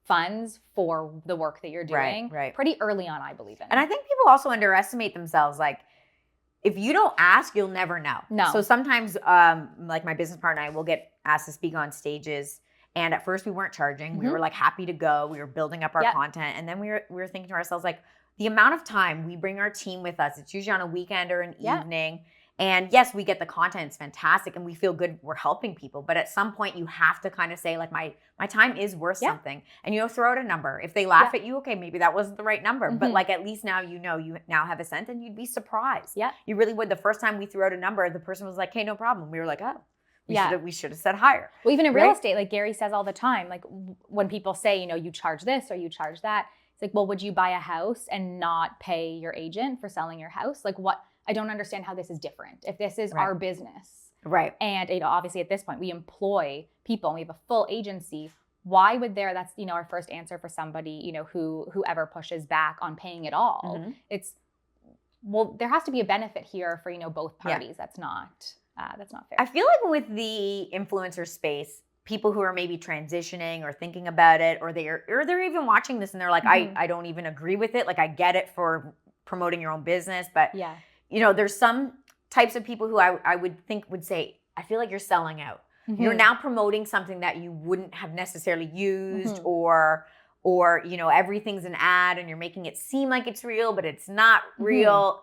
B: funds for the work that you're doing pretty early on, I believe in.
A: And I think people also underestimate themselves. Like, if you don't ask, you'll never know.
B: No.
A: So sometimes, like my business partner and I will get asked to speak on stages. And at first we weren't charging. We were like happy to go. We were building up our content. And then we were thinking to ourselves, like, the amount of time we bring our team with us, it's usually on a weekend or an evening. And yes, we get the content, it's fantastic, and we feel good we're helping people. But at some point, you have to kind of say, like, my time is worth something. And throw out a number. If they laugh at you, okay, maybe that wasn't the right number. But like, at least now you now have a cent, and you'd be surprised.
B: Yeah.
A: You really would. The first time we threw out a number, the person was like, hey, no problem. We were like, oh. We should have said higher.
B: Well, even in real estate, like Gary says all the time, like when people say, you charge this or you charge that, it's like, well, would you buy a house and not pay your agent for selling your house? Like, what? I don't understand how this is different. If this is our business.
A: Right.
B: And, obviously at this point we employ people and we have a full agency. Why would that's, our first answer for somebody, whoever pushes back on paying it all. It's, well, there has to be a benefit here for, both parties. That's not fair.
A: I feel like with the influencer space, people who are maybe transitioning or thinking about it, or they're even watching this and they're like, I don't even agree with it. Like, I get it for promoting your own business, but there's some types of people who I would think would say, I feel like you're selling out. You're now promoting something that you wouldn't have necessarily used, or everything's an ad and you're making it seem like it's real, but it's not real.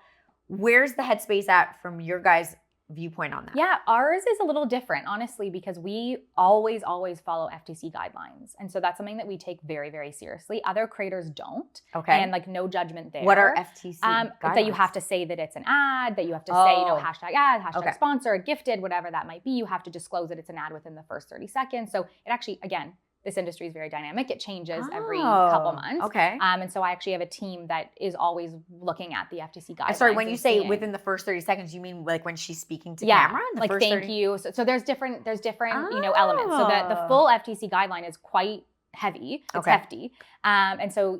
A: Where's the headspace at from your guys' viewpoint on that?
B: Yeah, ours is a little different, honestly, because we always follow FTC guidelines. And so that's something that we take very, very seriously. Other creators don't.
A: Okay.
B: And like, no judgment there.
A: What are FTC guidelines?
B: That you have to say that it's an ad, that you have to say, hashtag ad, hashtag sponsored, gifted, whatever that might be. You have to disclose that it's an ad within the first 30 seconds. So it actually, again, this industry is very dynamic. It changes every couple months.
A: Okay.
B: And so I actually have a team that is always looking at the FTC guidelines.
A: Sorry, when you say within the first 30 seconds, you mean like when she's speaking to camera?
B: Like thank you. So there's different elements. So the full FTC guideline is quite heavy. It's hefty. And so,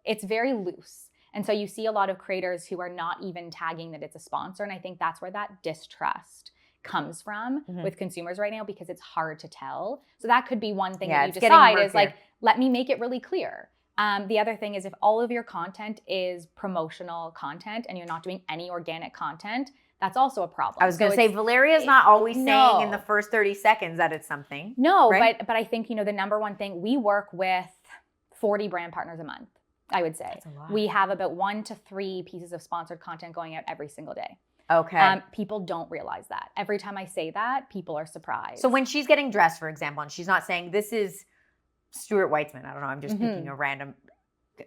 B: it's very loose. And so you see a lot of creators who are not even tagging that it's a sponsor. And I think that's where that distrust comes from with consumers right now, because it's hard to tell. So that could be one thing that you decide is like, let me make it really clear. The other thing is, if all of your content is promotional content and you're not doing any organic content, that's also a problem.
A: I was going to say, Valeria's not always saying in the first 30 seconds that it's something.
B: No,
A: right?
B: but I think, the number one thing, we work with 40 brand partners a month, I would say.
A: That's a lot.
B: We have about 1 to 3 pieces of sponsored content going out every single day.
A: Okay.
B: People don't realize that. Every time I say that, people are surprised.
A: So when she's getting dressed, for example, and she's not saying this is Stewart Weitzman, I don't know, I'm just picking a random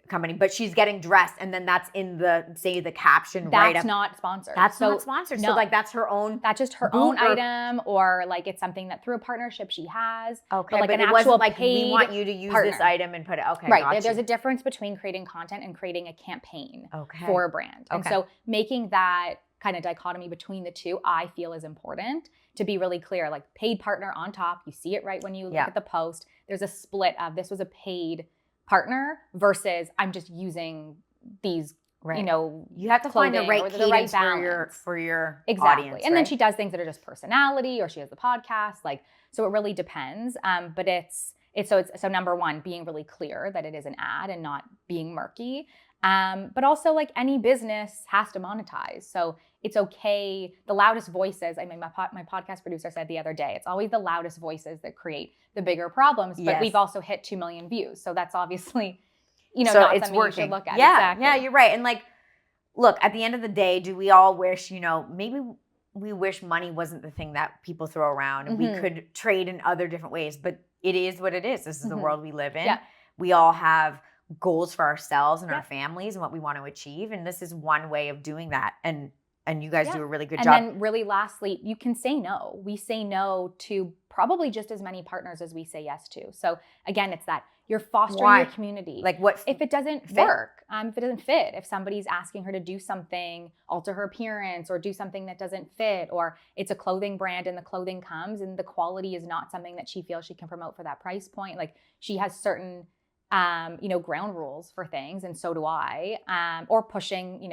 A: company, but she's getting dressed, and then that's in the caption right up.
B: That's not sponsored.
A: That's not sponsored. No. So like, that's her own.
B: That's just her own item, or like it's something that through a partnership she has.
A: Okay,
B: but
A: an
B: actual
A: wasn't like,
B: paid
A: we want you to use this item and put it. Okay,
B: right. There's a difference between creating content and creating a campaign for a brand. And so making that kind of dichotomy between the two, I feel, is important to be really clear. Like, paid partner on top, you see it right when you look at the post. There's a split of this was a paid partner versus I'm just using these,
A: you have to find the right cadence for your audience.
B: And then she does things that are just personality, or she has the podcast, so it really depends. But it's so number one, being really clear that it is an ad and not being murky. But also, like, any business has to monetize. So it's okay. The loudest voices, I mean, my podcast producer said the other day, it's always the loudest voices that create the bigger problems. But we've also hit 2 million views. So that's obviously,
A: so
B: not
A: it's
B: something
A: working.
B: You should look at.
A: Yeah,
B: exactly.
A: Yeah, you're right. And like, look, at the end of the day, do we all wish, maybe we wish money wasn't the thing that people throw around, and we could trade in other different ways, but it is what it is. This is the world we live in. Yeah. We all have goals for ourselves and our families and what we want to achieve. And this is one way of doing that. And you guys do a really good job.
B: And then really lastly, you can say no. We say no to probably just as many partners as we say yes to. So again, it's that you're fostering your community.
A: Like, what
B: if it doesn't work, if it doesn't fit, if somebody's asking her to do something, alter her appearance, or do something that doesn't fit, or it's a clothing brand and the clothing comes and the quality is not something that she feels she can promote for that price point. Like, she has certain ground rules for things, and so do I, or pushing,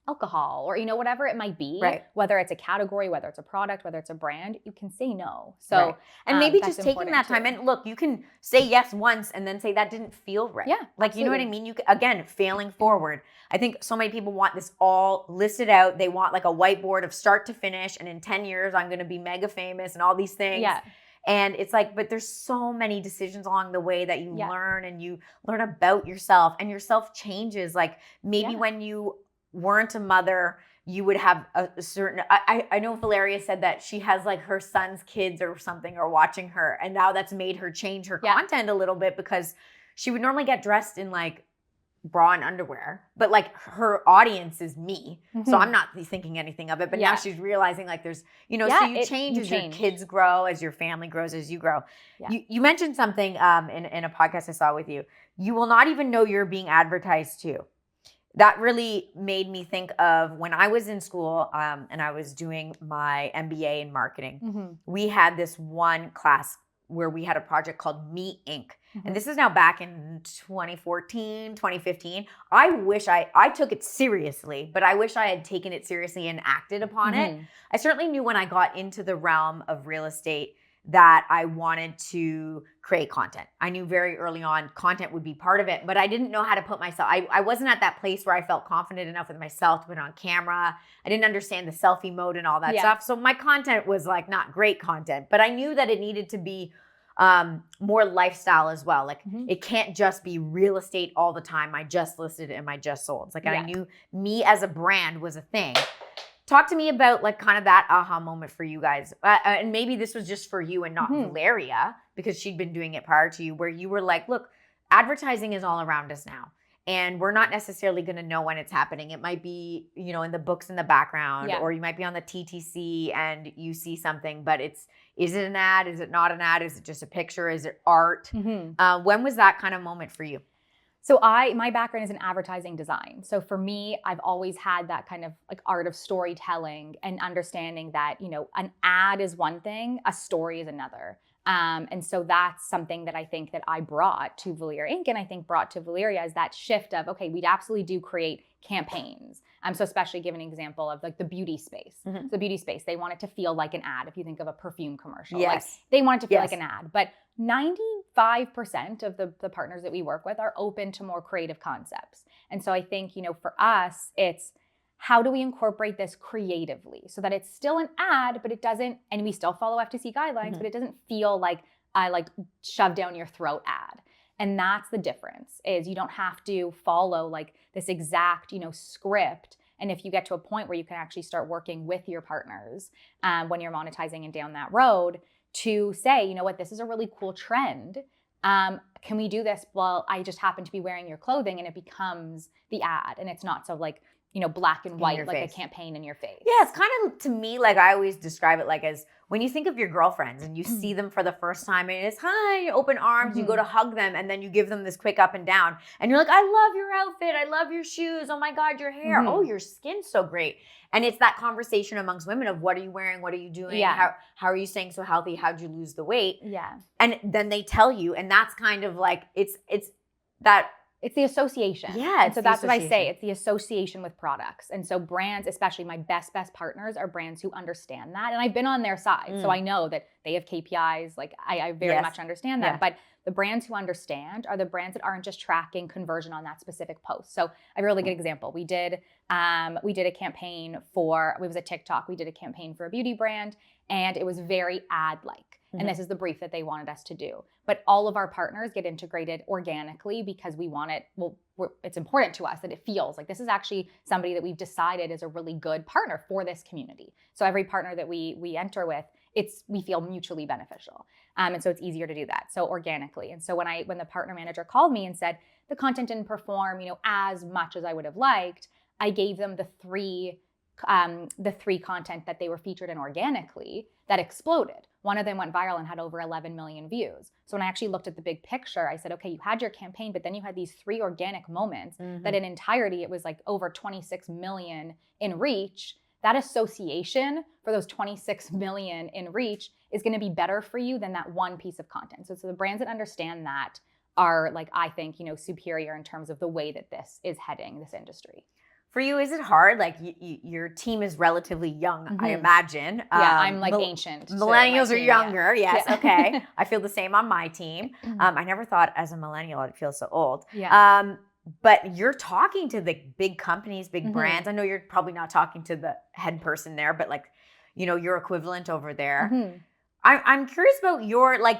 B: alcohol, or, whatever it might be, whether it's a category, whether it's a product, whether it's a brand, you can say no. So,
A: and maybe just taking that time, and look, you can say yes once and then say that didn't feel right.
B: Yeah.
A: Like, absolutely. You know what I mean? You again, failing forward. I think so many people want this all listed out. They want like a whiteboard of start to finish, and in 10 years, I'm going to be mega famous and all these things.
B: Yeah.
A: And it's like, but there's so many decisions along the way that you learn, and you learn about yourself, and yourself changes. Like, maybe when you weren't a mother, you would have a certain, I know Valeria said that she has like her son's kids or something are watching her, and now that's made her change her content a little bit, because she would normally get dressed in like bra and underwear, but like her audience is me. So I'm not thinking anything of it, but now she's realizing like there's, you know, so you change as your kids grow, as your family grows, as you grow. You mentioned something in a podcast I saw with you. You will not even know you're being advertised to. That really made me think of when I was in school and I was doing my MBA in marketing. We had this one class where we had a project called Me Inc. And this is now back in 2014, 2015. I wish I took it seriously, but I wish I had taken it seriously and acted upon it. I certainly knew when I got into the realm of real estate that I wanted to create content. I knew very early on content would be part of it, but I didn't know how to put myself, I wasn't at that place where I felt confident enough with myself to put it on camera. I didn't understand the selfie mode and all that stuff. So my content was like not great content, but I knew that it needed to be more lifestyle as well. Like it can't just be real estate all the time. I just listed and I just sold. It's like I knew me as a brand was a thing. Talk to me about like kind of that aha moment for you guys. And maybe this was just for you and not Valeria, because she'd been doing it prior to you, where you were like, look, advertising is all around us now. And we're not necessarily going to know when it's happening. It might be, you know, in the books in the background, or you might be on the TTC and you see something, but is it an ad? Is it not an ad? Is it just a picture? Is it art? When was that kind of moment for you?
B: So my background is in advertising design. So for me, I've always had that kind of like art of storytelling and understanding that, you know, an ad is one thing, a story is another. And so that's something that I think that I brought to Valeria Inc. And I think brought to Valeria is that shift of, okay, we absolutely do create campaigns. So especially give an example of like the beauty space. So the beauty space, they want it to feel like an ad. If you think of a perfume commercial, like they want it to feel like an ad. But 95% of the partners that we work with are open to more creative concepts. And so I think, you know, for us, it's how do we incorporate this creatively so that it's still an ad, but it doesn't, and we still follow FTC guidelines, but it doesn't feel like I like shove down your throat ad. And that's the difference, is you don't have to follow like this exact, you know, script. And if you get to a point where you can actually start working with your partners when you're monetizing and down that road to say, you know what, this is a really cool trend. Can we do this? Well, I just happen to be wearing your clothing, and it becomes the ad. And it's not so like, you know, black and white, like a campaign in your face.
A: Yeah, it's kind of, to me, like I always describe it like as when you think of your girlfriends and you see them for the first time and it's hi, open arms, you go to hug them and then you give them this quick up and down and you're like, I love your outfit, I love your shoes, oh my God, your hair, oh, your skin's so great. And it's that conversation amongst women of what are you wearing, what are you doing, how are you staying so healthy, how'd you lose the weight? And then they tell you, and that's kind of like, it's that,
B: it's the association.
A: Yeah.
B: And so that's what I say. It's the association with products. And so brands, especially my best partners, are brands who understand that. And I've been on their side. So I know that they have KPIs. Like I very much understand that. But the brands who understand are the brands that aren't just tracking conversion on that specific post. So I have a really good example. We did a campaign for, it was a TikTok. We did a campaign for a beauty brand, and it was very ad-like. And this is the brief that they wanted us to do. But all of our partners get integrated organically because we want it, it's important to us that it feels like this is actually somebody that we've decided is a really good partner for this community. So every partner that we enter with, we feel mutually beneficial. And so it's easier to do that. So organically. And so when the partner manager called me and said the content didn't perform, you know, as much as I would have liked, I gave them the three content that they were featured in organically that exploded. One of them went viral and had over 11 million views. So when I actually looked at the big picture, I said, okay, you had your campaign, but then you had these 3 organic moments that in entirety, it was like over 26 million in reach. That association for those 26 million in reach is going to be better for you than that one piece of content. So the brands that understand that are like, I think, you know, superior in terms of the way that this is heading this industry.
A: For you, is it hard? Like your team is relatively young, I imagine.
B: Yeah, I'm like ancient.
A: Millennials are younger. Yes, okay. I feel the same on my team. I never thought as a millennial I'd feel so old.
B: Yeah.
A: But you're talking to the big companies, big brands. I know you're probably not talking to the head person there, but like, you know, your equivalent over there. I'm curious about your, like,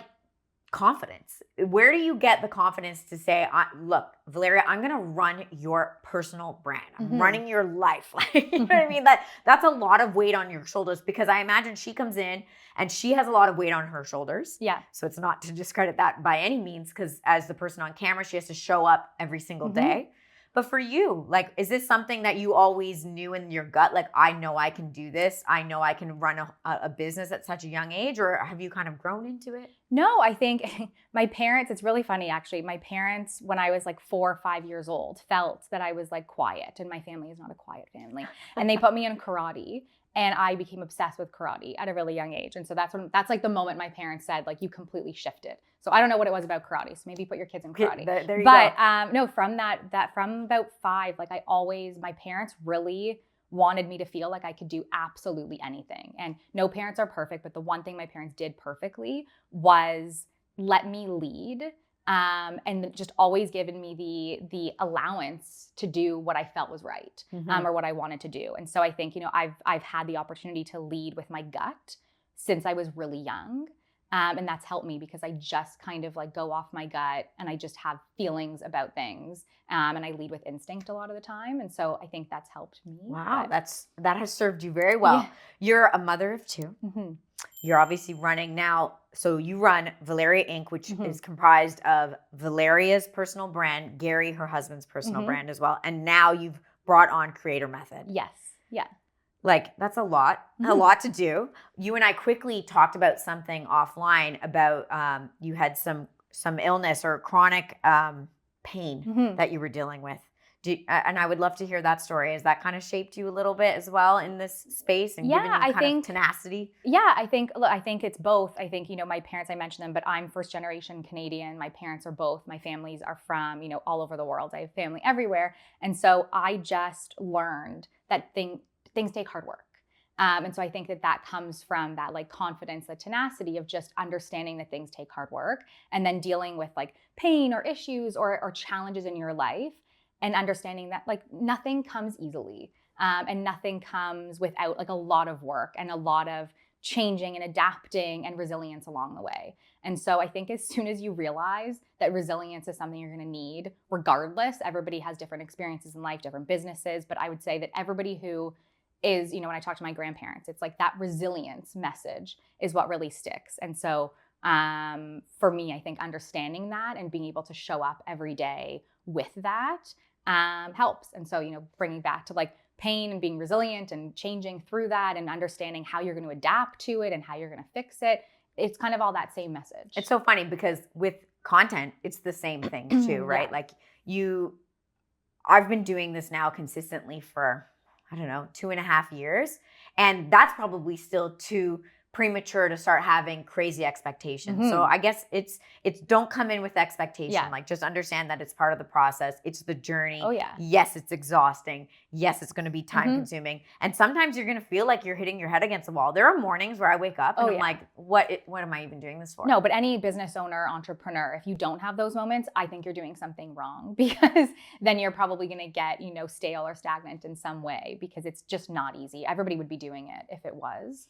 A: confidence. Where do you get the confidence to say, look, Valeria, I'm going to run your personal brand. I'm running your life. Like, you know what I mean? That's a lot of weight on your shoulders, because I imagine she comes in and she has a lot of weight on her shoulders.
B: Yeah.
A: So it's not to discredit that by any means, because as the person on camera, she has to show up every single day. But for you, like, is this something that you always knew in your gut? Like, I know I can do this. I know I can run a business at such a young age, or have you kind of grown into it?
B: No, I think my parents, it's really funny actually. My parents, when I was like 4 or 5 years old, felt that I was like quiet, and my family is not a quiet family. And they put me in karate, and I became obsessed with karate at a really young age. And so that's like the moment my parents said, like, you completely shifted. So I don't know what it was about karate. So maybe put your kids in karate.
A: There you go.
B: No, from from about 5, like my parents really wanted me to feel like I could do absolutely anything. And no parents are perfect, but the one thing my parents did perfectly was let me lead, and just always given me the allowance to do what I felt was right, or what I wanted to do. And so I think, I've had the opportunity to lead with my gut since I was really young. And that's helped me because I just kind of like go off my gut, and I just have feelings about things. And I lead with instinct a lot of the time. And so I think that's helped me.
A: Wow, that has served you very well. Yeah. You're a mother of 2. You're obviously running now. So you run Valeria Inc., which is comprised of Valeria's personal brand, Gary, her husband's personal brand as well. And now you've brought on Creator Method.
B: Yes. Yeah.
A: Like, that's a lot to do. You and I quickly talked about something offline about you had some illness or chronic pain that you were dealing with. And I would love to hear that story. Has that kind of shaped you a little bit as well in this space and given you kind of tenacity?
B: Yeah, I think it's both. I think, my parents, I mentioned them, but I'm first generation Canadian. My parents are both. My families are from, all over the world. I have family everywhere. And so I just learned that things take hard work. And so I think that comes from that like confidence, the tenacity of just understanding that things take hard work, and then dealing with like pain or issues or challenges in your life, and understanding that like nothing comes easily, and nothing comes without like a lot of work and a lot of changing and adapting and resilience along the way. And so I think as soon as you realize that resilience is something you're going to need, regardless, everybody has different experiences in life, different businesses, but I would say that everybody who is, when I talk to my grandparents, it's like that resilience message is what really sticks. And so for me, I think understanding that and being able to show up every day with that helps. And so, bringing back to like pain and being resilient and changing through that and understanding how you're going to adapt to it and how you're going to fix it. It's kind of all that same message.
A: It's so funny because with content, it's the same thing too, right? Like I've been doing this now consistently for, 2.5 years. And that's probably still too premature to start having crazy expectations. So I guess it's don't come in with expectation. Yeah. Like, just understand that it's part of the process. It's the journey.
B: Oh yeah.
A: Yes, it's exhausting. Yes, it's going to be time consuming. And sometimes you're going to feel like you're hitting your head against the wall. There are mornings where I wake up and I'm like, what am I even doing this for?
B: No, but any business owner, entrepreneur, if you don't have those moments, I think you're doing something wrong, because then you're probably going to get, stale or stagnant in some way, because it's just not easy. Everybody would be doing it if it was.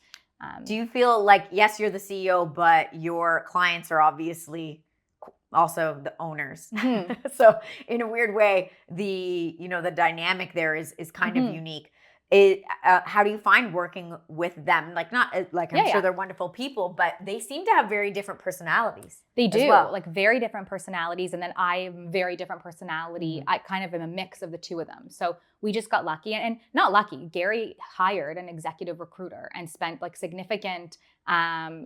A: Do you feel like, yes, you're the CEO, but your clients are obviously also the owners? So in a weird way, the dynamic there is kind of unique. How do you find working with them? Like, not like I'm sure they're wonderful people, but they seem to have very different personalities.
B: They do, like very different personalities. And then I'm very different personality. I kind of am a mix of the two of them. So we just got lucky, and not lucky. Gary hired an executive recruiter and spent like significant, time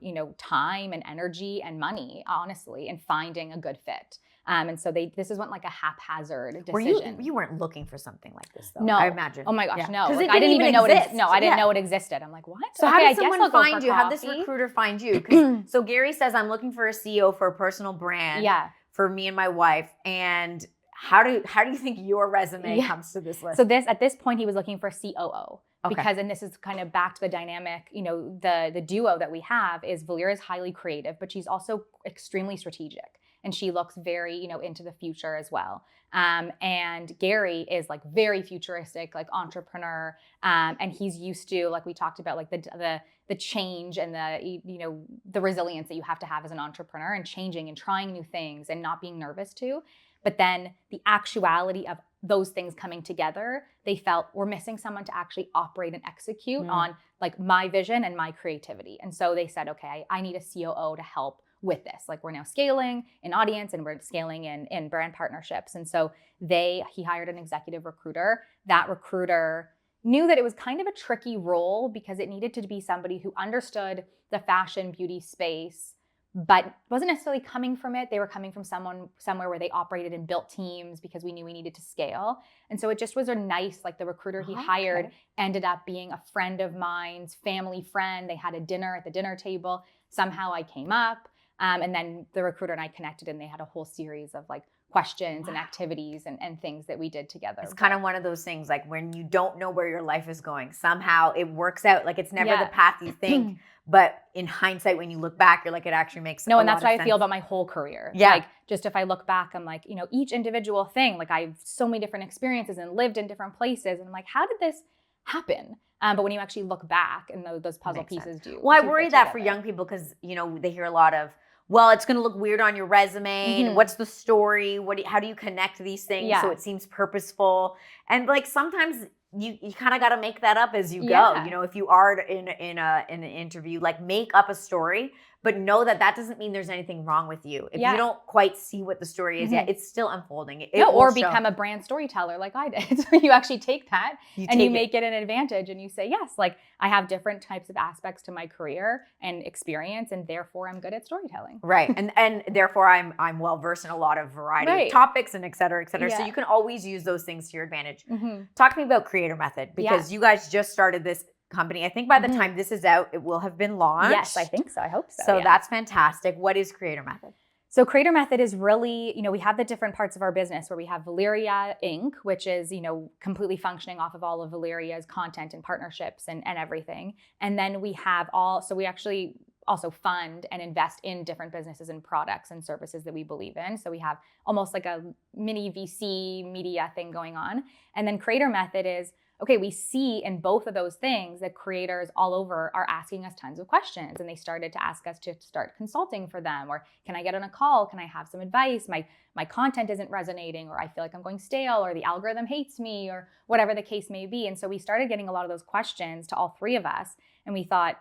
B: and energy and money, honestly, in finding a good fit. And so this wasn't like a haphazard decision.
A: You weren't looking for something like this, though.
B: No,
A: I imagine.
B: Oh my gosh, no!
A: Because
B: I didn't even know
A: it.
B: I didn't know it existed. I'm like, what?
A: So how did someone find you? How did this recruiter find you? So Gary says, I'm looking for a CEO for a personal brand.
B: Yeah.
A: For me and my wife. And how do you think your resume comes to this list?
B: So at this point, he was looking for a COO. Okay. Because, and this is kind of back to the dynamic, the duo that we have is Valeria's highly creative, but she's also extremely strategic. and she looks very, into the future as well. And Gary is like very futuristic, like entrepreneur. And he's used to, like we talked about, like the change and the resilience that you have to have as an entrepreneur, and changing and trying new things and not being nervous to. But then the actuality of those things coming together, they felt we're missing someone to actually operate and execute on like my vision and my creativity. And so they said, okay, I need a COO to help with this. Like, we're now scaling in audience and we're scaling in brand partnerships. And so he hired an executive recruiter. That recruiter knew that it was kind of a tricky role because it needed to be somebody who understood the fashion beauty space, but wasn't necessarily coming from it. They were coming from somewhere where they operated and built teams, because we knew we needed to scale. And so it just was a nice, like, the recruiter he hired ended up being a friend of mine's, family friend. They had a dinner at the dinner table. Somehow I came up, and then the recruiter and I connected, and they had a whole series of like questions and activities and things that we did together.
A: It's kind of one of those things, like when you don't know where your life is going, somehow it works out. Like, it's never the path you think, but in hindsight, when you look back, you're like, it actually makes
B: and that's how I feel about my whole career.
A: Yeah.
B: Like, just if I look back, I'm like, each individual thing, like, I have so many different experiences and lived in different places, and I'm like, how did this happen? But when you actually look back, and those puzzle pieces do.
A: Well, I worry that for young people, because they hear a lot of, well, it's going to look weird on your resume. And what's the story? How do you connect these things so it seems purposeful? And like, sometimes you kind of got to make that up as you go. If you are in an interview, like, make up a story, but know that doesn't mean there's anything wrong with you. If you don't quite see what the story is yet, it's still unfolding.
B: Or become a brand storyteller like I did. So you actually take that and you make it an advantage, and you say, yes, like, I have different types of aspects to my career and experience, and therefore I'm good at storytelling.
A: Right. And therefore I'm well versed in a lot of variety of topics, and et cetera, et cetera.
B: Yeah.
A: So you can always use those things to your advantage. Talk to me about Creator Method, because you guys just started this company. I think by the time this is out, it will have been launched.
B: Yes, I think so. I hope so.
A: So that's fantastic. What is Creator Method?
B: So Creator Method is really, we have the different parts of our business where we have Valeria Inc., which is, completely functioning off of all of Valeria's content and partnerships and everything. And then we have we actually also fund and invest in different businesses and products and services that we believe in. So we have almost like a mini VC media thing going on. And then Creator Method is, okay, we see in both of those things that creators all over are asking us tons of questions, and they started to ask us to start consulting for them, or can I get on a call? Can I have some advice? My content isn't resonating, or I feel like I'm going stale, or the algorithm hates me, or whatever the case may be. And so we started getting a lot of those questions to all three of us, and we thought,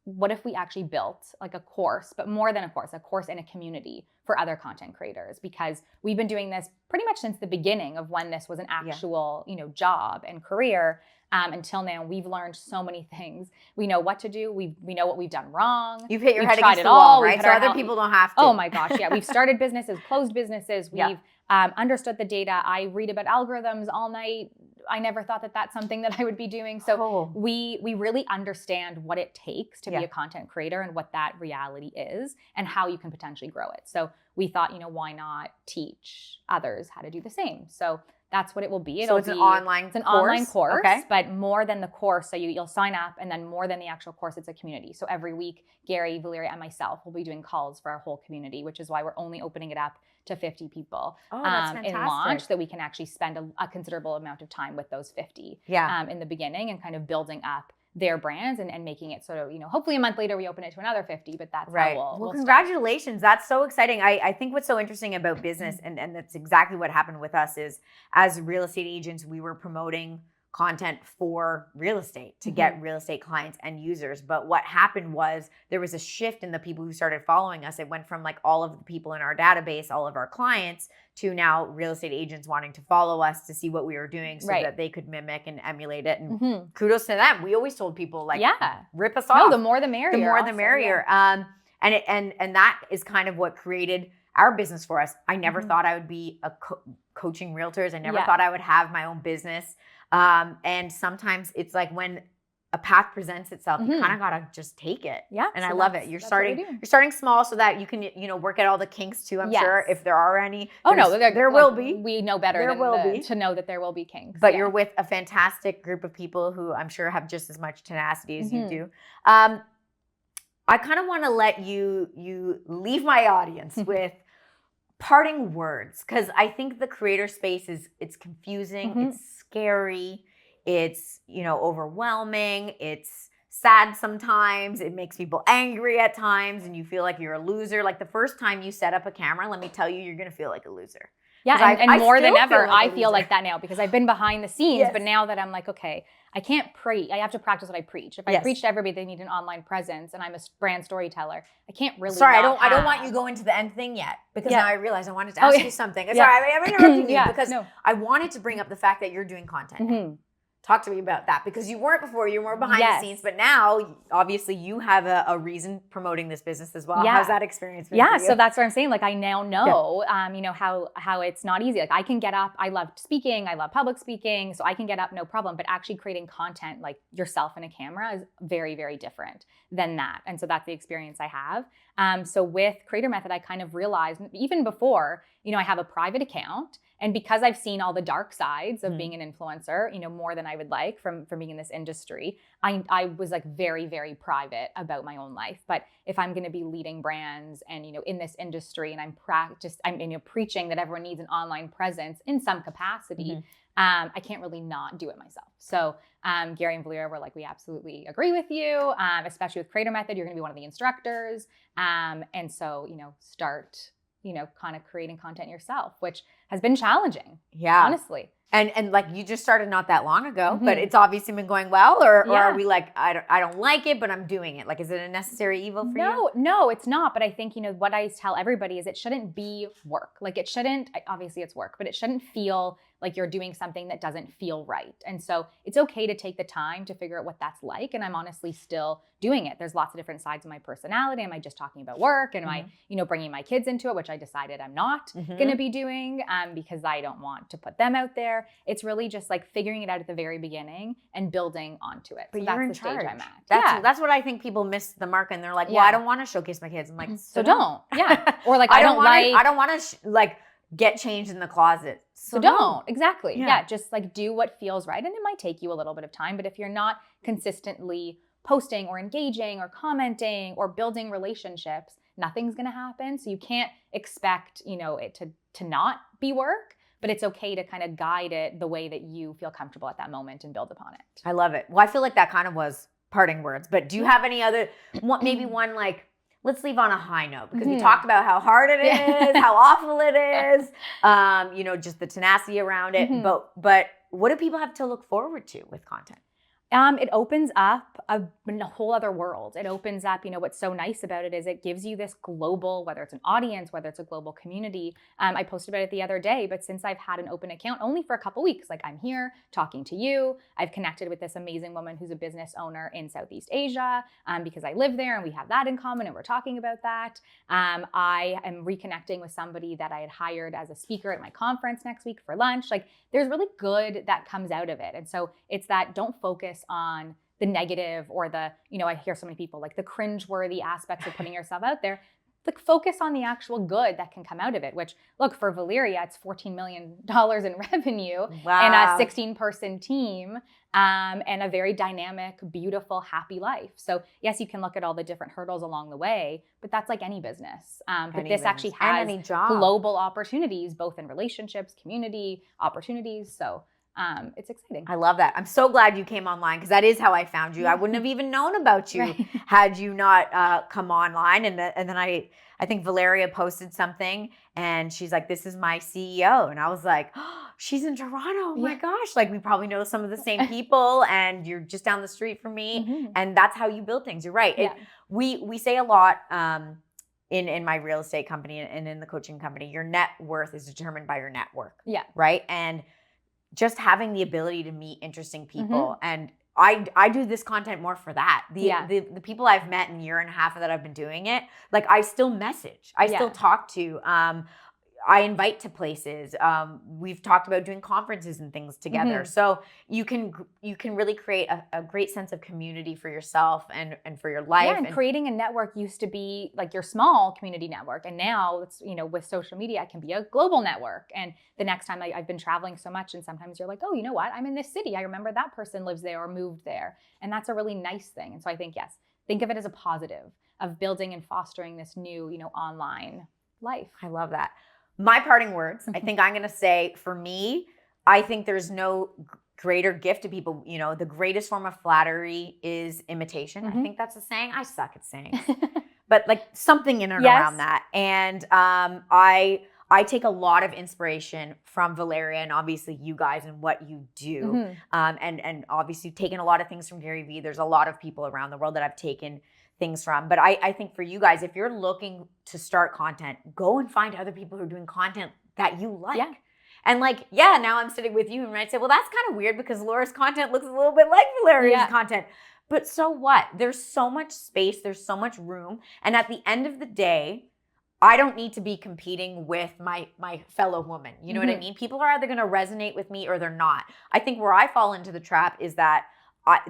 B: what if we actually built like a course, but more than a course and a community for other content creators? Because we've been doing this pretty much since the beginning of when this was an actual, job and career. Until now, we've learned so many things. We know what to do. We know what we've done wrong.
A: You've hit your head against the wall, right? So other people don't have to.
B: Oh my gosh, yeah. We've started businesses, closed businesses. We've understood the data. I read about algorithms all night. I never thought that that's something that I would be doing. So we really understand what it takes to be a content creator, and what that reality is, and how you can potentially grow it. So we thought, why not teach others how to do the same? So that's what it will be.
A: It's an online
B: course, but more than the course. So you'll sign up, and then more than the actual course, it's a community. So every week, Gary, Valeria, and myself will be doing calls for our whole community, which is why we're only opening it up to 50 people in launch, that we can actually spend a considerable amount of time with those 50 in the beginning, and kind of building up their brands and making it sort of, hopefully a month later we open it to another 50, but that's how we'll
A: congratulations. That's so exciting. I think what's so interesting about business, and that's exactly what happened with us, is as real estate agents, we were promoting content for real estate to get real estate clients and users. But what happened was there was a shift in the people who started following us. It went from like all of the people in our database, all of our clients, to now real estate agents wanting to follow us to see what we were doing so that they could mimic and emulate it. And kudos to them. We always told people, like, rip us off.
B: No, the more the merrier.
A: The more the merrier. And that is kind of what created our business for us. I never thought I would be coaching realtors. I never thought I would have my own business. And sometimes it's like when a path presents itself, you kind of gotta just take it. Yeah. And I love it. You're starting small so that you can, work at all the kinks too, I'm sure, if there are any.
B: Oh no, there will
A: be.
B: We know better to know that there will be kinks.
A: But you're with a fantastic group of people who I'm sure have just as much tenacity as you do. I kind of want to let you leave my audience with parting words, because I think the creator space it's confusing, it's scary, it's, overwhelming, it's sad sometimes, it makes people angry at times, and you feel like you're a loser. Like the first time you set up a camera, let me tell you, you're gonna feel like a loser.
B: Yeah, and more than ever, I feel like that now because I've been behind the scenes, but now that I'm like, okay, I can't preach. I have to practice what I preach. If I preach to everybody, they need an online presence, and I'm a brand storyteller. I can't really.
A: Sorry, I don't want you going to the end thing yet because now I realize I wanted to ask you something. Sorry, I'm interrupting you because I wanted to bring up the fact that you're doing content. Talk to me about that because you weren't before. You were behind the scenes, but now obviously you have a reason promoting this business as well. How's that experience been for you?
B: So that's what I'm saying. Like I now know, how it's not easy. Like I can get up. I love speaking. I love public speaking, so I can get up, no problem. But actually creating content like yourself in a camera is very, very different than that. And so that's the experience I have. So with Creator Method, I kind of realized even before, I have a private account. And because I've seen all the dark sides of being an influencer, more than I would like from being in this industry, I was like very, very private about my own life. But if I'm going to be leading brands and, in this industry and I'm preaching that everyone needs an online presence in some capacity, I can't really not do it myself. So Gary and Valeria were like, we absolutely agree with you, especially with Creator Method. You're going to be one of the instructors. And so, start kind of creating content yourself, which has been challenging. Yeah. Honestly.
A: And like you just started not that long ago, but it's obviously been going well, or are we like, I don't like it, but I'm doing it. Like, is it a necessary evil for you?
B: No, it's not. But I think, what I tell everybody is it shouldn't be work. Like it shouldn't, obviously it's work, but it shouldn't feel like you're doing something that doesn't feel right. And so it's okay to take the time to figure out what that's like. And I'm honestly still doing it. There's lots of different sides of my personality. Am I just talking about work? And am I, bringing my kids into it, which I decided I'm not going to be doing because I don't want to put them out there. It's really just like figuring it out at the very beginning and building onto it.
A: But
B: so
A: you're
B: that's
A: in
B: the
A: charge.
B: stage I'm at.
A: That's what I think people miss the mark, and they're like, well, I don't want to showcase my kids. I'm like,
B: so don't. Yeah. Or like, I don't
A: want to get changed in the closet.
B: So don't. Exactly. Yeah. Just like do what feels right. And it might take you a little bit of time, but if you're not consistently posting or engaging or commenting or building relationships, nothing's going to happen. So you can't expect, it to not be work, but it's okay to kind of guide it the way that you feel comfortable at that moment and build upon it.
A: I love it. Well, I feel like that kind of was parting words, but do you have any other, maybe one like, let's leave on a high note because we talked about how hard it is, how awful it is, just the tenacity around it. But what do people have to look forward to with content?
B: It opens up a whole other world. It opens up, what's so nice about it is it gives you this global, whether it's an audience, whether it's a global community. I posted about it the other day, but since I've had an open account only for a couple weeks, like I'm here talking to you, I've connected with this amazing woman who's a business owner in Southeast Asia because I live there and we have that in common and we're talking about that. I am reconnecting with somebody that I had hired as a speaker at my conference next week for lunch. Like there's really good that comes out of it. And so it's that don't focus on the negative or the, I hear so many people like the cringeworthy aspects of putting yourself out there. Like focus on the actual good that can come out of it, which look, for Valeria, it's $14 million in revenue and a 16-person team and a very dynamic, beautiful, happy life. So yes, you can look at all the different hurdles along the way, but that's like any business. But this actually has global opportunities, both in relationships, community, opportunities. So it's exciting.
A: I love that. I'm so glad you came online because that is how I found you. I wouldn't have even known about you had you not come online. And then I think Valeria posted something and she's like, this is my CEO. And I was like, oh, she's in Toronto. Oh my gosh. Like we probably know some of the same people and you're just down the street from me. And that's how you build things. You're right.
B: Yeah.
A: We say a lot in my real estate company and in the coaching company, your net worth is determined by your network.
B: Yeah.
A: Right. And just having the ability to meet interesting people. And I do this content more for that. The people I've met in a year and a half that I've been doing it, like I still message. I still talk to. I invite to places. We've talked about doing conferences and things together. So you can really create a great sense of community for yourself and for your life.
B: Yeah, and creating a network used to be like your small community network. And now it's, with social media, it can be a global network. And the next time I've been traveling so much and sometimes you're like, oh, you know what? I'm in this city. I remember that person lives there or moved there. And that's a really nice thing. And so I think, yes, think of it as a positive of building and fostering this new, online life.
A: I love that. my parting words, I think I'm going to say, for me, I think there's no greater gift to people. You know, the greatest form of flattery is imitation. I think that's a saying. I suck at sayings. But like something in and around that. And I take a lot of inspiration from Valeria and obviously you guys and what you do. And obviously taken a lot of things from Gary Vee. There's a lot of people around the world that I've taken things from. But I think for you guys, if you're looking to start content, go and find other people who are doing content that you like. Yeah. And like, now I'm sitting with you and I say, well, that's kind of weird because Laura's content looks a little bit like Valeria's content. But so what? There's so much space. There's so much room. And at the end of the day, I don't need to be competing with my fellow woman. You know what I mean? People are either going to resonate with me or they're not. I think where I fall into the trap is that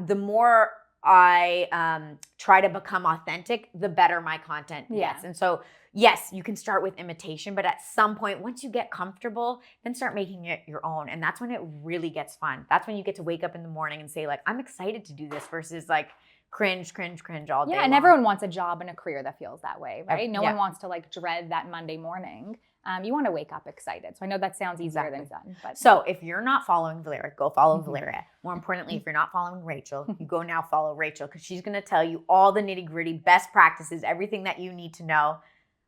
A: the more I try to become authentic, the better my content gets. And so, yes, you can start with imitation, but at some point, once you get comfortable, then start making it your own. And that's when it really gets fun. That's when you get to wake up in the morning and say, like, I'm excited to do this versus like cringe all day long.
B: And everyone wants a job and a career that feels that way, right? No one wants to like dread that Monday morning. You want to wake up excited. So I know that sounds easier than done. But
A: so if you're not following Valeria, go follow Valeria. More importantly, if you're not following Rachel, you go now follow Rachel because she's going to tell you all the nitty gritty, best practices, everything that you need to know.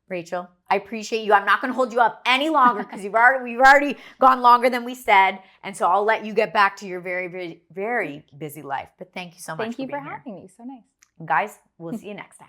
A: Rachel, I appreciate you. I'm not going to hold you up any longer because we've already gone longer than we said. And so I'll let you get back to your very, very, very busy life. But thank you so much.
B: Thank you for having me. So nice.
A: And guys, we'll see you next time.